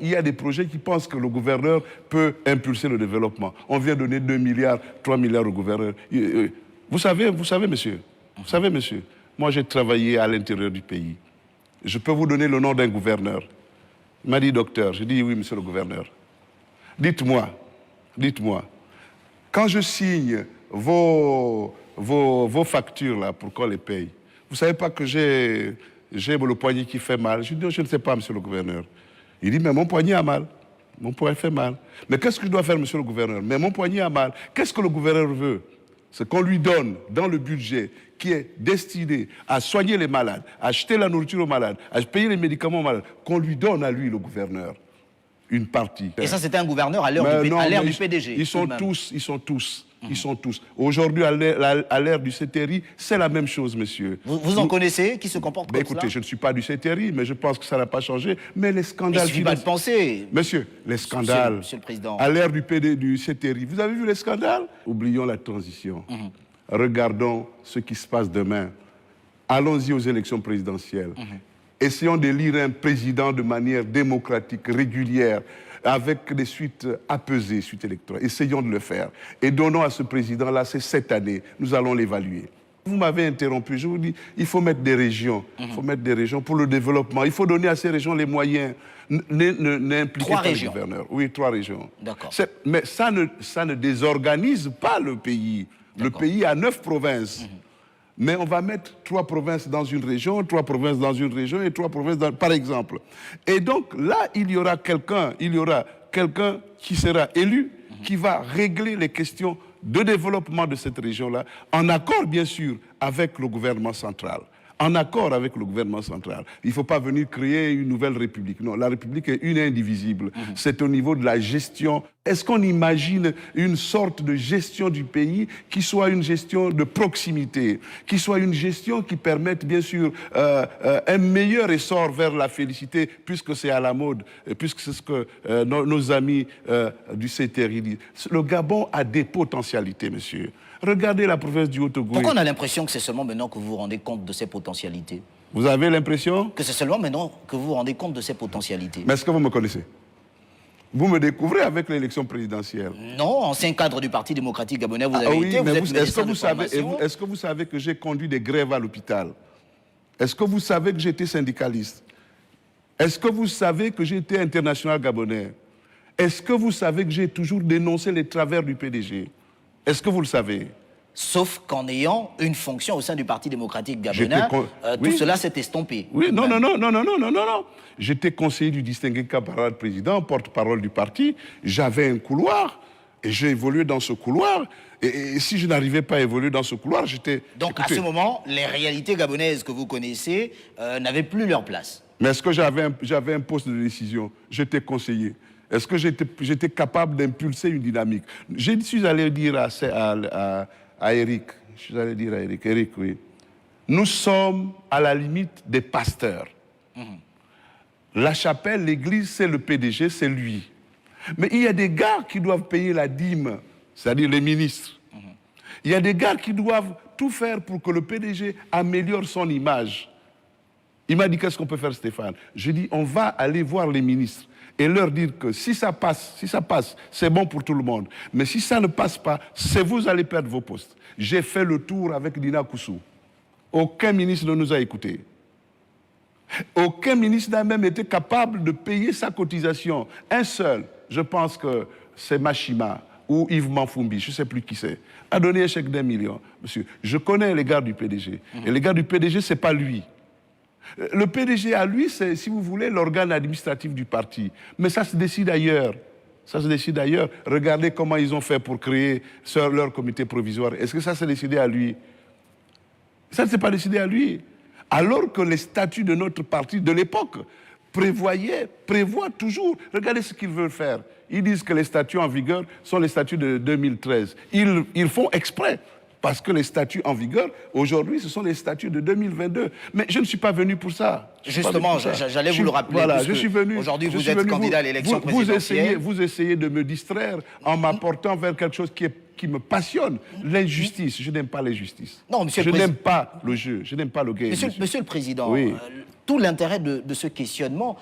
Il y a des projets qui pensent que le gouverneur peut impulser le développement. On vient donner 2 milliards, 3 milliards au gouverneur. Vous savez, monsieur, moi j'ai travaillé à l'intérieur du pays. Je peux vous donner le nom d'un gouverneur. Il m'a dit, docteur. J'ai dit, oui, monsieur le gouverneur. Dites-moi, quand je signe vos factures là pour qu'on les paye, vous ne savez pas que j'ai le poignet qui fait mal? Je dis, je ne sais pas, monsieur le gouverneur. Il dit, mais mon poignet a mal. Mon poignet fait mal. Mais qu'est-ce que je dois faire, monsieur le gouverneur? Mais mon poignet a mal. Qu'est-ce que le gouverneur veut? c'est qu'on lui donne dans le budget qui est destiné à soigner les malades, à acheter la nourriture aux malades, à payer les médicaments aux malades, qu'on lui donne à lui, le gouverneur, une partie. Et ça, c'était un gouverneur à l'ère du PDG. Ils sont tous. Aujourd'hui, à l'ère du CTRI, c'est la même chose, monsieur. Vous en connaissez qui se comportent comme écoutez, cela? je ne suis pas du CTRI, mais je pense que ça n'a pas changé. Mais les scandales... Il ne suffit pas de penser. Monsieur, les scandales... Monsieur le Président. À l'ère du CTRI, vous avez vu les scandales? Oublions la transition. Regardons ce qui se passe demain. Allons-y aux élections présidentielles. Essayons d'élire un président de manière démocratique, régulière, avec des suites apaisées, suites électorales. Essayons de le faire. Et donnons à ce président-là, c'est cette année, nous allons l'évaluer. Vous m'avez interrompu, je vous dis, il faut mettre des régions. Il faut mettre des régions pour le développement. Il faut donner à ces régions les moyens. N'impliquez pas le gouverneur. Oui, 3 régions. D'accord. Mais ça ne désorganise pas le pays. Le pays a 9 provinces. Mais on va mettre 3 provinces dans une région, 3 provinces dans une région et 3 provinces par exemple. Et donc là, il y aura quelqu'un qui sera élu, qui va régler les questions de développement de cette région-là, en accord bien sûr avec le gouvernement central. En accord avec le gouvernement central. Il ne faut pas venir créer une nouvelle république. Non, la république est une et indivisible. C'est au niveau de la gestion. Est-ce qu'on imagine une sorte de gestion du pays qui soit une gestion de proximité, qui soit une gestion qui permette bien sûr un meilleur essor vers la félicité, puisque c'est à la mode, puisque c'est ce que nos amis du CTRI disent. Le Gabon a des potentialités, monsieur. Regardez la province du Haut-Ogooué. Pourquoi on a l'impression que c'est seulement maintenant que vous vous rendez compte de ces potentialités? Vous avez l'impression? Que c'est seulement maintenant que vous vous rendez compte de ces potentialités. Mais est-ce que vous me connaissez? Vous me découvrez avec l'élection présidentielle. Non, ancien cadre du Parti démocratique gabonais, vous avez été, est-ce que vous savez que j'ai conduit des grèves à l'hôpital? Est-ce que vous savez que j'étais syndicaliste? Est-ce que vous savez que j'étais international gabonais? Est-ce que vous savez que j'ai toujours dénoncé les travers du PDG? Est-ce que vous le savez? Sauf qu'en ayant une fonction au sein du Parti démocratique gabonais, tout cela s'est estompé. Oui, non. J'étais conseiller du distingué camarade président, porte-parole du parti. J'avais un couloir et j'ai évolué dans ce couloir. Et si je n'arrivais pas à évoluer dans ce couloir, j'étais... Donc écoutez, à ce moment, les réalités gabonaises que vous connaissez n'avaient plus leur place. Mais est-ce que j'avais un poste de décision? J'étais conseiller. Est-ce que j'étais capable d'impulser une dynamique? Je suis allé dire à Eric, Eric, oui, nous sommes à la limite des pasteurs. La chapelle, l'église, c'est le PDG, c'est lui. Mais il y a des gars qui doivent payer la dîme, c'est-à-dire les ministres. Il y a des gars qui doivent tout faire pour que le PDG améliore son image. Il m'a dit, qu'est-ce qu'on peut faire, Stéphane? Je dis, on va aller voir les ministres et leur dire que si ça passe, c'est bon pour tout le monde. Mais si ça ne passe pas, c'est vous allez perdre vos postes. J'ai fait le tour avec Nina Koussou. Aucun ministre ne nous a écoutés. Aucun ministre n'a même été capable de payer sa cotisation. Un seul, je pense que c'est Machima ou Yves Manfoumbi, je ne sais plus qui c'est, a donné un chèque d'1 million. Monsieur, je connais les gars du PDG. Et les gars du PDG, ce n'est pas lui. Le PDG à lui, c'est, si vous voulez, l'organe administratif du parti. Mais ça se décide ailleurs. Ça se décide ailleurs. Regardez comment ils ont fait pour créer leur comité provisoire. Est-ce que ça s'est décidé à lui? Ça ne s'est pas décidé à lui. Alors que les statuts de notre parti de l'époque prévoient toujours. Regardez ce qu'ils veulent faire. Ils disent que les statuts en vigueur sont les statuts de 2013. Ils font exprès. Parce que les statuts en vigueur, aujourd'hui, ce sont les statuts de 2022. Mais je ne suis pas venu pour ça. Justement, j'allais vous le rappeler. Voilà, je suis venu. Aujourd'hui, vous êtes candidat à l'élection présidentielle. Vous essayez de me distraire en m'apportant vers quelque chose qui me passionne. L'injustice. Je n'aime pas l'injustice. Non, monsieur le président. Je n'aime pas le jeu. Je n'aime pas le game. Monsieur le Président, oui. Tout l'intérêt de ce questionnement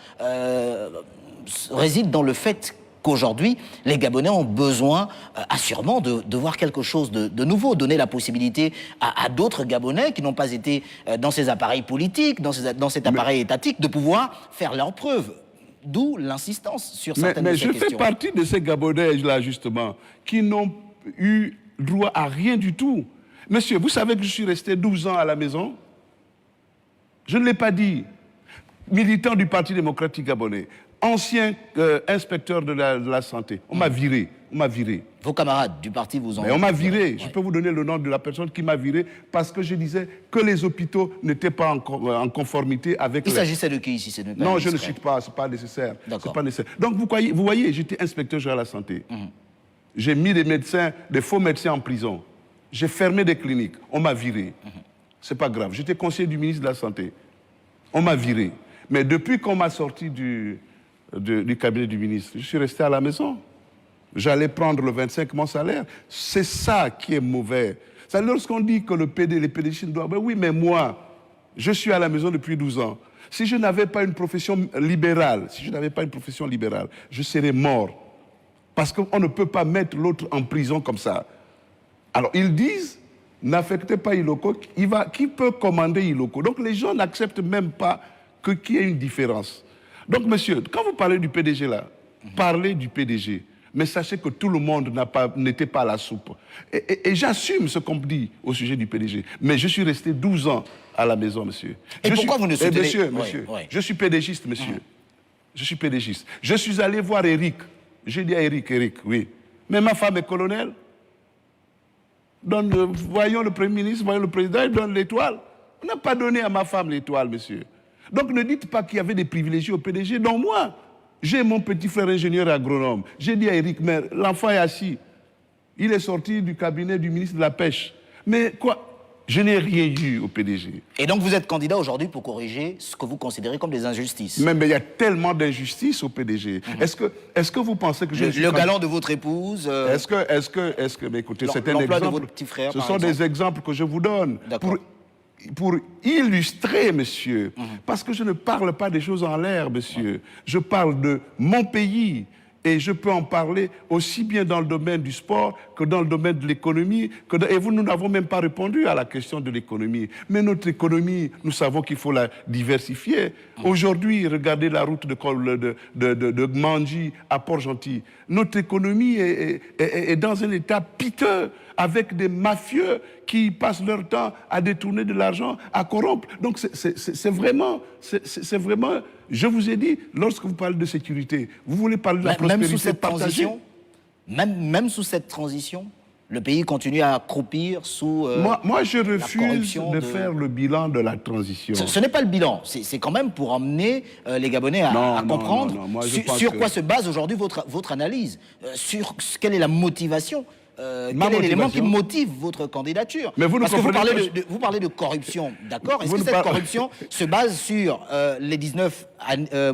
réside dans le fait qu'aujourd'hui, les Gabonais ont besoin, assurément, de voir quelque chose de nouveau, donner la possibilité à d'autres Gabonais qui n'ont pas été dans ces appareils politiques, dans cet appareil étatique, de pouvoir faire leurs preuves. D'où l'insistance sur certaines de ces questions. Mais je fais partie de ces Gabonais-là, justement, qui n'ont eu droit à rien du tout. Monsieur, vous savez que je suis resté 12 ans à la maison? Je ne l'ai pas dit. Militant du Parti démocratique gabonais. Ancien inspecteur de la santé. On m'a viré. On m'a viré. Vos camarades du parti vous ont... Mais on m'a viré. Ouais. Je peux vous donner le nom de la personne qui m'a viré parce que je disais que les hôpitaux n'étaient pas en conformité avec... Il s'agissait de qui ici? Non, je ne cite pas, ce n'est pas nécessaire. D'accord. Pas nécessaire. Donc vous voyez, j'étais inspecteur général de la santé. J'ai mis des médecins, des faux médecins en prison. J'ai fermé des cliniques. On m'a viré. C'est pas grave. J'étais conseiller du ministre de la Santé. On m'a viré. Mais depuis qu'on m'a sorti du cabinet du ministre, je suis resté à la maison. J'allais prendre le 25 mon salaire. C'est ça qui est mauvais. C'est lorsqu'on dit que les PDG doivent... Ben oui, mais moi, je suis à la maison depuis 12 ans. Si je n'avais pas une profession libérale, je serais mort. Parce qu'on ne peut pas mettre l'autre en prison comme ça. Alors, ils disent, n'affectez pas Iloko, qui peut commander Iloko? Donc, les gens n'acceptent même pas qu'il y ait une différence. Donc, monsieur, quand vous parlez du PDG là, parlez du PDG. Mais sachez que tout le monde n'était pas à la soupe. Et j'assume ce qu'on me dit au sujet du PDG. Mais je suis resté 12 ans à la maison, monsieur. Pourquoi vous ne soutenez... Monsieur, je suis PDGiste, monsieur. Je suis PDGiste. Je suis allé voir Eric. J'ai dit à Eric, oui. Mais ma femme est colonel. Voyons le Premier ministre, voyons le Président, il donne l'étoile. On n'a pas donné à ma femme l'étoile, monsieur. Donc ne dites pas qu'il y avait des privilégiés au PDG. Non, moi, j'ai mon petit frère ingénieur agronome. J'ai dit à Eric, mais l'enfant est assis. Il est sorti du cabinet du ministre de la Pêche. Mais quoi? Je n'ai rien eu au PDG. Et donc vous êtes candidat aujourd'hui pour corriger ce que vous considérez comme des injustices. Mais il y a tellement d'injustices au PDG. Est-ce que vous pensez que je suis... Le galant de votre épouse... Est-ce que mais écoutez, c'est un exemple. De votre petit frère, ce sont des exemples que je vous donne. Pour illustrer, monsieur, parce que je ne parle pas des choses en l'air, monsieur. Je parle de mon pays. Et je peux en parler aussi bien dans le domaine du sport que dans le domaine de l'économie. Et nous n'avons même pas répondu à la question de l'économie. Mais notre économie, nous savons qu'il faut la diversifier. Aujourd'hui, regardez la route de Mandji à Port-Gentil. Notre économie est dans un état piteux, avec des mafieux qui passent leur temps à détourner de l'argent, à corrompre. Donc c'est vraiment... Je vous ai dit, lorsque vous parlez de sécurité, vous voulez parler de la prospérité même sous cette partagée. Même sous cette transition, le pays continue à croupir sous moi, je refuse de faire le bilan de la transition. Ce n'est pas le bilan, c'est quand même pour emmener les Gabonais à comprendre sur quoi se base aujourd'hui votre analyse, sur quelle est la motivation. Quel est l'élément qui motive votre candidature? Mais Parce que vous parlez de corruption, d'accord? Est-ce que cette corruption se base sur les 19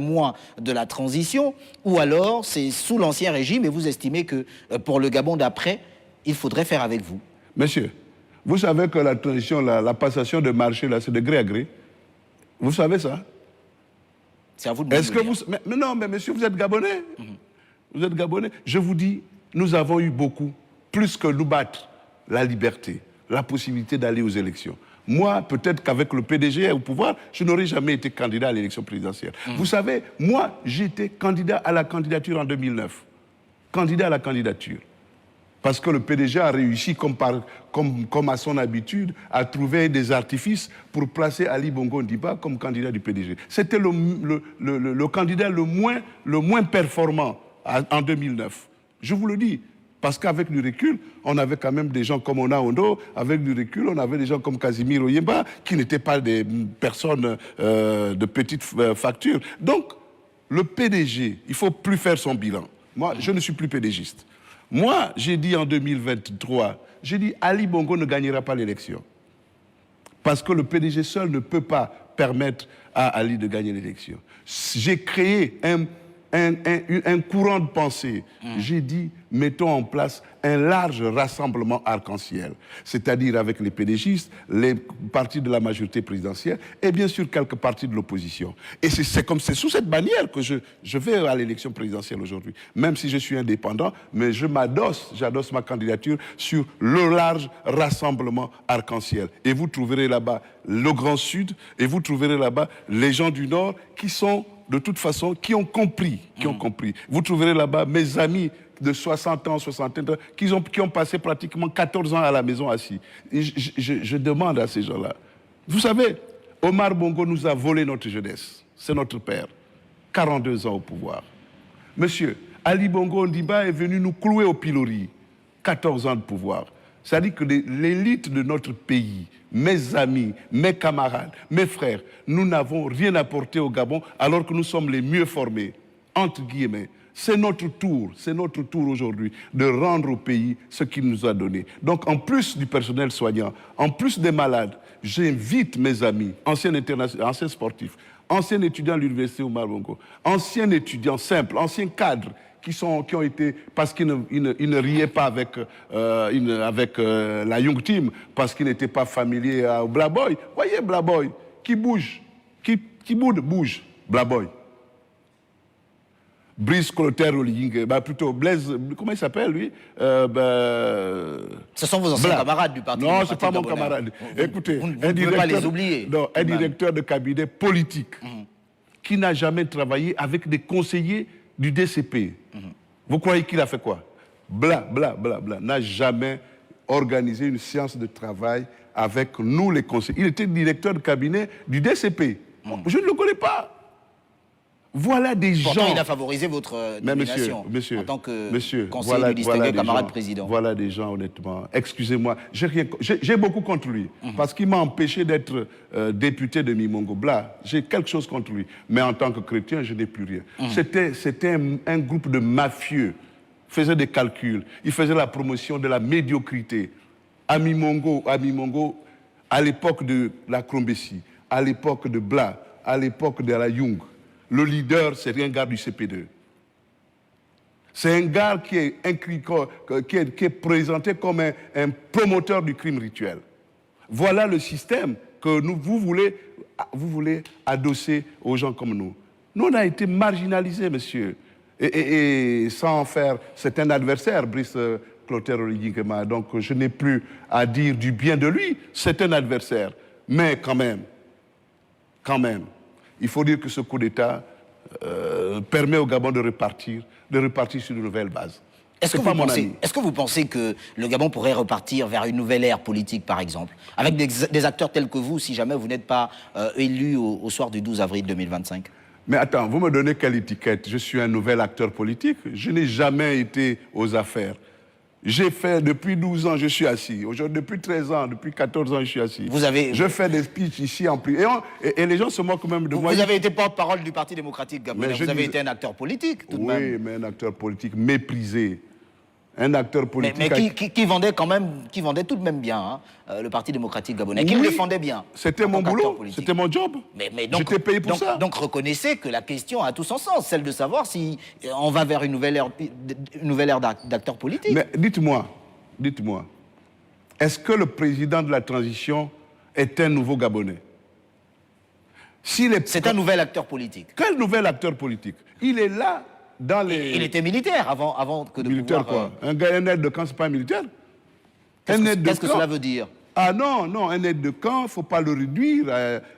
mois de la transition, ou alors c'est sous l'Ancien Régime et vous estimez que pour le Gabon d'après, il faudrait faire avec vous? Monsieur, vous savez que la transition, la passation de marché, là, c'est de gré à gré. Vous savez ça? C'est à vous de me dire. Mais non, mais monsieur, vous êtes Gabonais. Vous êtes Gabonais. Je vous dis, nous avons eu beaucoup, plus que nous battre, la liberté, la possibilité d'aller aux élections. Moi, peut-être qu'avec le PDG au pouvoir, je n'aurais jamais été candidat à l'élection présidentielle. Vous savez, moi, j'étais candidat à la candidature en 2009. Candidat à la candidature. Parce que le PDG a réussi, comme à son habitude, à trouver des artifices pour placer Ali Bongo Ndiba comme candidat du PDG. C'était le candidat le moins performant en 2009. Je vous le dis. Parce qu'avec du recul, on avait quand même des gens comme Ona Ondo, avec du recul, on avait des gens comme Casimir Oyemba, qui n'étaient pas des personnes de petite facture. Donc, le PDG, il ne faut plus faire son bilan. Moi, je ne suis plus PDGiste. Moi, j'ai dit en 2023, j'ai dit Ali Bongo ne gagnera pas l'élection. Parce que le PDG seul ne peut pas permettre à Ali de gagner l'élection. J'ai créé un courant de pensée. J'ai dit, mettons en place un large rassemblement arc-en-ciel, c'est-à-dire avec les PDGistes, les partis de la majorité présidentielle et bien sûr quelques partis de l'opposition. Et c'est sous cette bannière que je vais à l'élection présidentielle aujourd'hui, même si je suis indépendant, mais j'adosse ma candidature sur le large rassemblement arc-en-ciel. Et vous trouverez là-bas le Grand Sud, et vous trouverez là-bas les gens du Nord qui sont de toute façon, qui ont compris. Vous trouverez là-bas mes amis de 60 ans, 61 ans, qui ont passé pratiquement 14 ans à la maison assis. Et je demande à ces gens-là. Vous savez, Omar Bongo nous a volé notre jeunesse. C'est notre père. 42 ans au pouvoir. Monsieur, Ali Bongo Ondimba est venu nous clouer au pilori. 14 ans de pouvoir. C'est-à-dire que l'élite de notre pays, mes amis, mes camarades, mes frères, nous n'avons rien apporté au Gabon alors que nous sommes les mieux formés, entre guillemets. C'est notre tour aujourd'hui de rendre au pays ce qu'il nous a donné. Donc en plus du personnel soignant, en plus des malades, j'invite mes amis, anciens sportifs, anciens étudiants à l'université Omar Bongo, anciens étudiants simples, anciens cadres, qui ont été, parce qu'ils ne riaient pas avec la Young Team, parce qu'ils n'étaient pas familiers au Blaboy. Voyez Blaboy, qui bouge, qui bouge, Blaboy. Brice Clotaire Oliging, plutôt Blaise, comment il s'appelle lui Ce sont vos anciens camarades du Parti démocratique. Non, ce n'est pas mon camarade. Écoutez, vous ne pouvez pas les oublier. Non, un directeur de cabinet politique qui n'a jamais travaillé avec des conseillers du DCP. Vous croyez qu'il a fait quoi? Bla, bla, bla, bla. N'a jamais organisé une séance de travail avec nous, les conseillers. Il était directeur de cabinet du DCP. Je ne le connais pas. Voilà des Pourtant, gens... il a favorisé votre nomination en tant que conseiller du distingué camarade président. Voilà des gens, honnêtement. Excusez-moi, j'ai beaucoup contre lui. Parce qu'il m'a empêché d'être député de Mimongo Bla. J'ai quelque chose contre lui. Mais en tant que chrétien, je n'ai plus rien. C'était un groupe de mafieux. Ils faisaient des calculs. Ils faisaient la promotion de la médiocrité. À Mimongo, à l'époque de la Krombessi, à l'époque de Bla, à l'époque de la Young, le leader, c'est un gars du CP2. C'est un gars qui est présenté comme un promoteur du crime rituel. Voilà le système que vous voulez adosser aux gens comme nous. Nous, on a été marginalisés, monsieur. Et sans en faire, c'est un adversaire, Brice Clotaire Oligingema. Donc, je n'ai plus à dire du bien de lui. C'est un adversaire. Mais quand même, il faut dire que ce coup d'État permet au Gabon de repartir sur une nouvelle base. Est-ce que vous pensez que le Gabon pourrait repartir vers une nouvelle ère politique, par exemple, avec des acteurs tels que vous, si jamais vous n'êtes pas élu au soir du 12 avril 2025 ? Mais attends, vous me donnez quelle étiquette? Je suis un nouvel acteur politique. Je n'ai jamais été aux affaires. J'ai fait, depuis 12 ans, je suis assis. Aujourd'hui, depuis 13 ans, depuis 14 ans, je suis assis. Je fais des speeches ici en plus. Et les gens se moquent même de moi. Vous avez été porte-parole du Parti démocratique gabonais. Vous avez été un acteur politique, tout de même. Oui, mais un acteur politique méprisé. Un acteur politique... Mais qui vendait tout de même bien, hein, le Parti démocratique gabonais, qui le défendait bien. C'était mon boulot, c'était mon job. J'étais payé pour ça. Donc reconnaissez que la question a tout son sens, celle de savoir si on va vers une nouvelle ère d'acteurs politiques. Mais dites-moi, est-ce que le président de la transition est un nouveau Gabonais? C'est un nouvel acteur politique. Quel nouvel acteur politique? Il est là... Il était militaire avant que de militaire pouvoir... quoi? Un aide de camp, c'est pas un militaire? Qu'est-ce que cela veut dire? Ah non, un aide de camp, il ne faut pas le réduire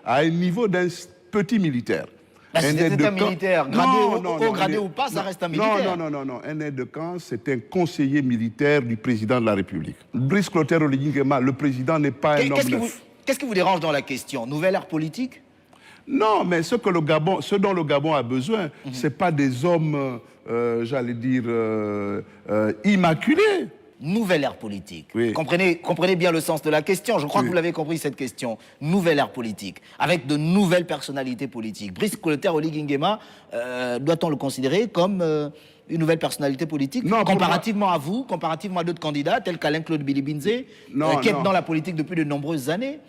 à un niveau d'un petit militaire. C'était un militaire, gradé ou pas, ça reste un militaire. Non, un aide de camp, c'est un conseiller militaire du président de la République. Brice Clotaire Oligingema, le président n'est pas un homme neuf. Qu'est-ce qui vous dérange dans la question? Nouvelle ère politique? Non, mais ce dont le Gabon a besoin, ce n'est pas des hommes, j'allais dire, immaculés. Nouvelle ère politique. Oui. Comprenez bien le sens de la question. Je crois que vous l'avez compris, cette question. Nouvelle ère politique, avec de nouvelles personnalités politiques. Brice Clotaire Oligingema, doit-on le considérer comme une nouvelle personnalité politique? Non, comparativement à vous, comparativement à d'autres candidats, tels qu'Alain-Claude Bilibinze, qui est dans la politique depuis de nombreuses années,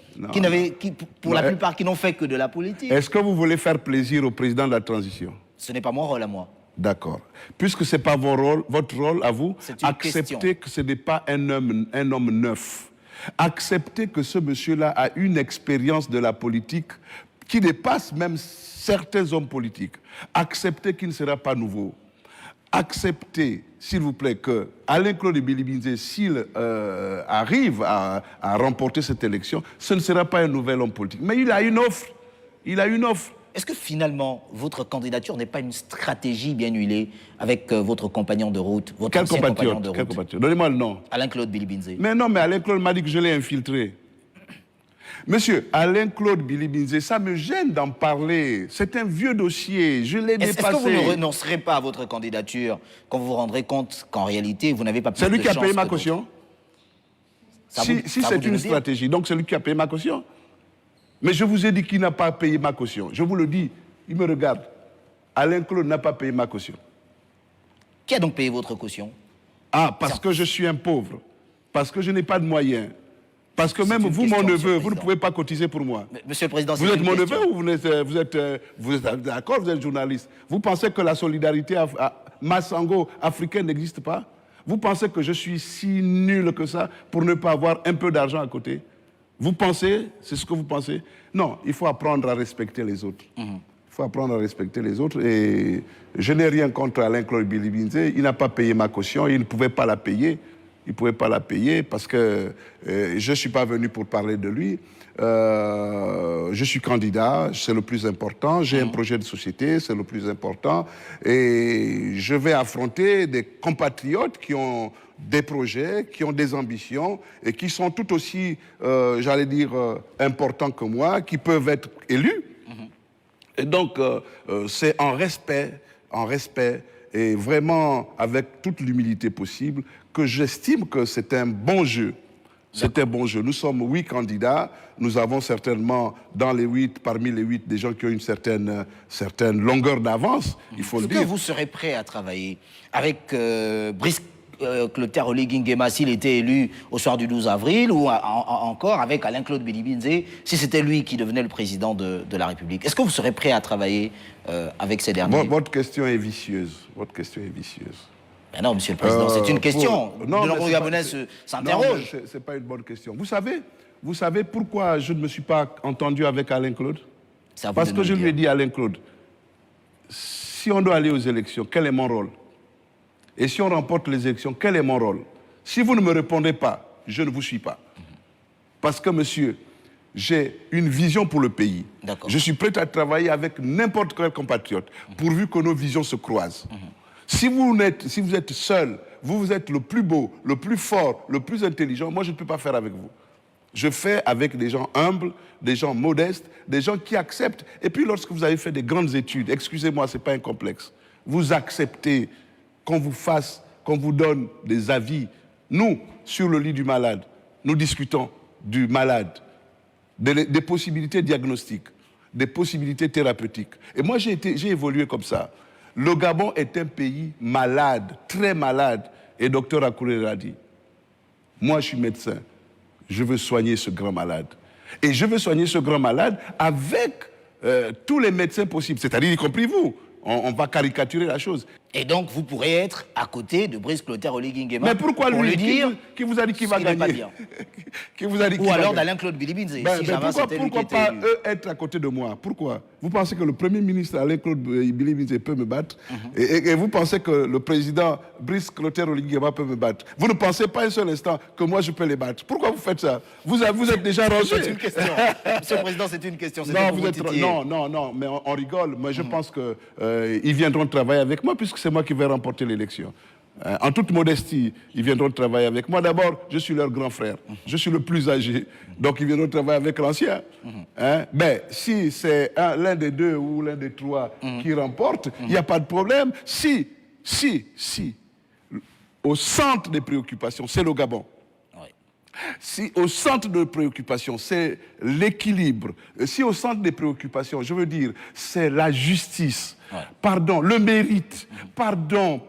pour la plupart, qui n'ont fait que de la politique. Est-ce que vous voulez faire plaisir au président de la transition? Ce n'est pas mon rôle à moi. D'accord. Puisque ce n'est pas votre rôle à vous, acceptez que ce n'est pas un homme neuf. Acceptez que ce monsieur-là a une expérience de la politique qui dépasse même certains hommes politiques. Acceptez qu'il ne sera pas nouveau. Acceptez, s'il vous plaît, que Alain-Claude Bilibinze, s'il arrive à remporter cette élection, ce ne sera pas un nouvel homme politique. Mais il a une offre. Est-ce que finalement, votre candidature n'est pas une stratégie bien huilée avec votre compagnon de route, votre ancien compagnon de route? Donnez-moi le nom. Alain-Claude Bilibinze. Mais non, mais Alain-Claude m'a dit que je l'ai infiltré. Monsieur, Alain-Claude Billy-Binzé, ça me gêne d'en parler. C'est un vieux dossier, je l'ai dépassé. Est-ce que vous ne renoncerez pas à votre candidature quand vous vous rendrez compte qu'en réalité, vous n'avez pas plus de C'est lui qui a chance payé ma que caution. Ça Si vous- ça c'est vous une le dire. stratégie, donc c'est lui qui a payé ma caution. Mais je vous ai dit qu'il n'a pas payé ma caution. Je vous le dis, il me regarde. Alain-Claude n'a pas payé ma caution. Qui a donc payé votre caution? Ah, parce que je suis un pauvre. Parce que je n'ai pas de moyens. Parce que même une vous, question, mon Monsieur neveu, le vous ne Président. pouvez pas cotiser pour moi. Monsieur le Président, c'est Vous êtes une mon question. neveu ou vous êtes d'accord, vous êtes journaliste. Vous pensez que la solidarité massango africaine n'existe pas? Vous pensez que je suis si nul que ça pour ne pas avoir un peu d'argent à côté? Vous pensez, c'est ce que vous pensez? Non, il faut apprendre à respecter les autres. Il faut apprendre à respecter les autres. Et je n'ai rien contre Alain-Claude Billy-Binzé. Il n'a pas payé ma caution, il ne pouvait pas la payer. Il ne pouvait pas la payer parce que je ne suis pas venu pour parler de lui. Je suis candidat, c'est le plus important. J'ai un projet de société, c'est le plus important. Et je vais affronter des compatriotes qui ont des projets, qui ont des ambitions et qui sont tout aussi, j'allais dire, importants que moi, qui peuvent être élus. Et donc, c'est en respect et vraiment avec toute l'humilité possible que j'estime que c'est un bon jeu. C'est un bon jeu. Nous sommes 8 candidats. Nous avons certainement dans les 8, parmi les 8, des gens qui ont une certaine longueur d'avance, il faut le Est-ce dire. que vous serez prêt à travailler avec Brice Clotaire Oligui Nguema s'il était élu au soir du 12 avril ou encore avec Alain-Claude Billy-Binzé si c'était lui qui devenait le président de la République? Est-ce que vous serez prêt à travailler avec ces derniers? Votre question est vicieuse. Votre question est vicieuse. Ben non, Monsieur le Président, c'est une question. De mais nombreux c'est Gabonais pas- s'interrogent. Non, c'est pas une bonne question. Vous savez pourquoi je ne me suis pas entendu avec Alain-Claude? C'est à vous Parce de que nous je le lui ai dire. dit à Alain-Claude, si on doit aller aux élections, quel est mon rôle? Et si on remporte les élections, quel est mon rôle? Si vous ne me répondez pas, je ne vous suis pas. Parce que, monsieur, j'ai une vision pour le pays. D'accord. Je suis prêt à travailler avec n'importe quel compatriote, pourvu que nos visions se croisent. Si vous êtes seul, vous êtes le plus beau, le plus fort, le plus intelligent, moi je ne peux pas faire avec vous. Je fais avec des gens humbles, des gens modestes, des gens qui acceptent. Et puis lorsque vous avez fait des grandes études, excusez-moi, ce n'est pas un complexe, vous acceptez qu'on vous donne des avis. Nous, sur le lit du malade, nous discutons du malade, des possibilités diagnostiques, des possibilités thérapeutiques. Et moi, j'ai évolué comme ça. Le Gabon est un pays malade, très malade. Et docteur Akouré l'a dit. Moi, je suis médecin. Je veux soigner ce grand malade. Et je veux soigner ce grand malade avec tous les médecins possibles, c'est-à-dire y compris vous. On va caricaturer la chose. Et donc, vous pourrez être à côté de Brice Clotaire Oligui Nguema. Mais pourquoi pour lui lui dire qui vous a dit qu'il va ce qu'il n'est pas gagner? bien. Qui vous a dit qu'il Ou va alors gagner? d'Alain-Claude Billy-Binzé, Ben, si ben jamais pourquoi c'était lui qui était pas élu. eux être à côté de moi? Pourquoi? Vous pensez que le Premier ministre Alain-Claude Billy-Binzé peut me battre? Et vous pensez que le président Brice Clotaire Oligui Nguema peut me battre? Vous ne pensez pas un seul instant que moi je peux les battre? Pourquoi vous faites ça? Vous êtes déjà rangé. C'est une question. Monsieur le Président, c'est une question. C'était Non, pour vous titiller. non, mais on rigole. Mais je pense qu'ils viendront travailler avec moi puisque c'est moi qui vais remporter l'élection. En toute modestie, ils viendront travailler avec moi. D'abord, je suis leur grand frère. Je suis le plus âgé. Donc, ils viendront travailler avec l'ancien. Ben, si c'est l'un des deux ou l'un des trois qui remporte, il n'y a pas de problème. Si, au centre des préoccupations, c'est le Gabon. Oui. Si au centre de préoccupation, c'est l'équilibre, si au centre des préoccupations, je veux dire, c'est la justice, pardon, le mérite, pardon,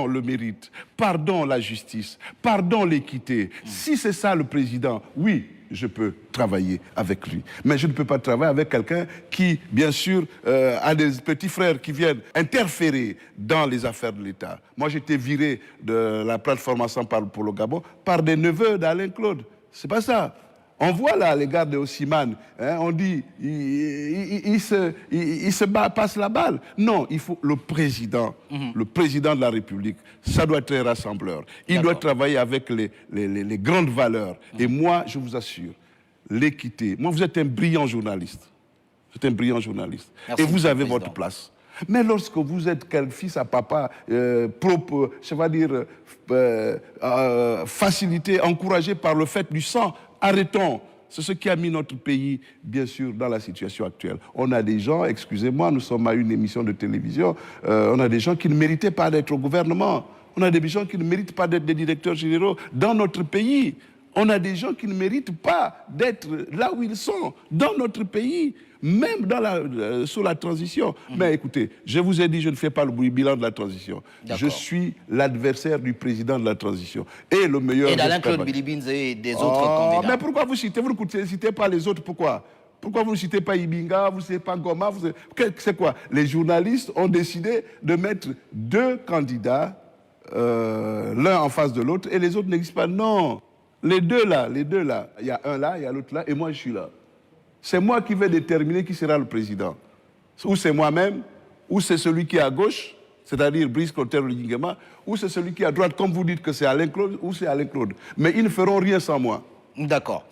le mérite, pardon, la justice, pardon, l'équité. Si c'est ça le président, oui, je peux travailler avec lui. Mais je ne peux pas travailler avec quelqu'un qui, bien sûr, a des petits frères qui viennent interférer dans les affaires de l'État. Moi, j'ai été viré de la plateforme Ensemble pour le Gabon par des neveux d'Alain-Claude. C'est pas ça. On voit là les gars de Haussimann, on dit, il passe la balle. Non, il faut le président de la République, ça doit être un rassembleur. Il doit travailler avec les grandes valeurs. Et moi, je vous assure, l'équité. Moi, vous êtes un brillant journaliste. Vous êtes un brillant journaliste. Merci, et vous Monsieur le avez Président. votre place. Mais lorsque vous êtes quel fils à papa, je vais dire, facilité, encouragé par le fait du sang, arrêtons. C'est ce qui a mis notre pays, bien sûr, dans la situation actuelle. On a des gens, excusez-moi, nous sommes à une émission de télévision, on a des gens qui ne méritaient pas d'être au gouvernement. On a des gens qui ne méritent pas d'être des directeurs généraux dans notre pays. On a des gens qui ne méritent pas d'être là où ils sont, dans notre pays, même sous la transition. Mais écoutez, je vous ai dit, je ne fais pas le bilan de la transition. Je suis l'adversaire du président de la transition. Et le meilleur... Et d'Alain-Claude Bilibinze et des autres candidats. Mais pourquoi vous ne citez pas les autres? Pourquoi vous ne citez pas Ibinga, vous ne citez pas Goma? C'est quoi? Les journalistes ont décidé de mettre 2 candidats, l'un en face de l'autre, et les autres n'existent pas. Non. Les deux là, il y a un là, il y a l'autre là, et moi je suis là. C'est moi qui vais déterminer qui sera le président. Ou c'est moi-même, ou c'est celui qui est à gauche, c'est-à-dire Brice Clotaire Oligui-Nguema, ou c'est celui qui est à droite, comme vous dites que c'est Alain-Claude, ou c'est Alain-Claude. Mais ils ne feront rien sans moi. D'accord.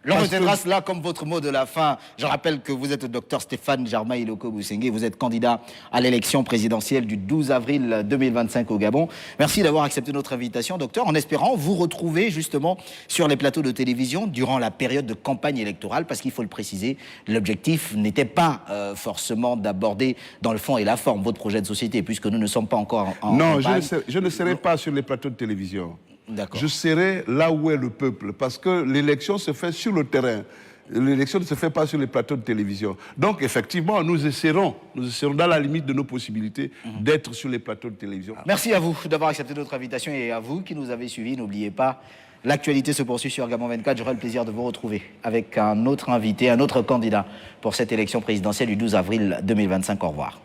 L'on retiendra cela comme votre mot de la fin. Je rappelle que vous êtes le docteur Stéphane Germain Iloko Bousengue. Vous êtes candidat à l'élection présidentielle du 12 avril 2025 au Gabon. Merci d'avoir accepté notre invitation, docteur, en espérant vous retrouver justement sur les plateaux de télévision durant la période de campagne électorale, parce qu'il faut le préciser, l'objectif n'était pas forcément d'aborder dans le fond et la forme votre projet de société, puisque nous ne sommes pas encore en campagne. Je ne serai pas sur les plateaux de télévision. Je serai là où est le peuple, parce que l'élection se fait sur le terrain. L'élection ne se fait pas sur les plateaux de télévision. Donc, effectivement, nous essaierons dans la limite de nos possibilités d'être sur les plateaux de télévision. Merci à vous d'avoir accepté notre invitation et à vous qui nous avez suivis. N'oubliez pas, l'actualité se poursuit sur Gabon 24. J'aurai le plaisir de vous retrouver avec un autre invité, un autre candidat pour cette élection présidentielle du 12 avril 2025. Au revoir.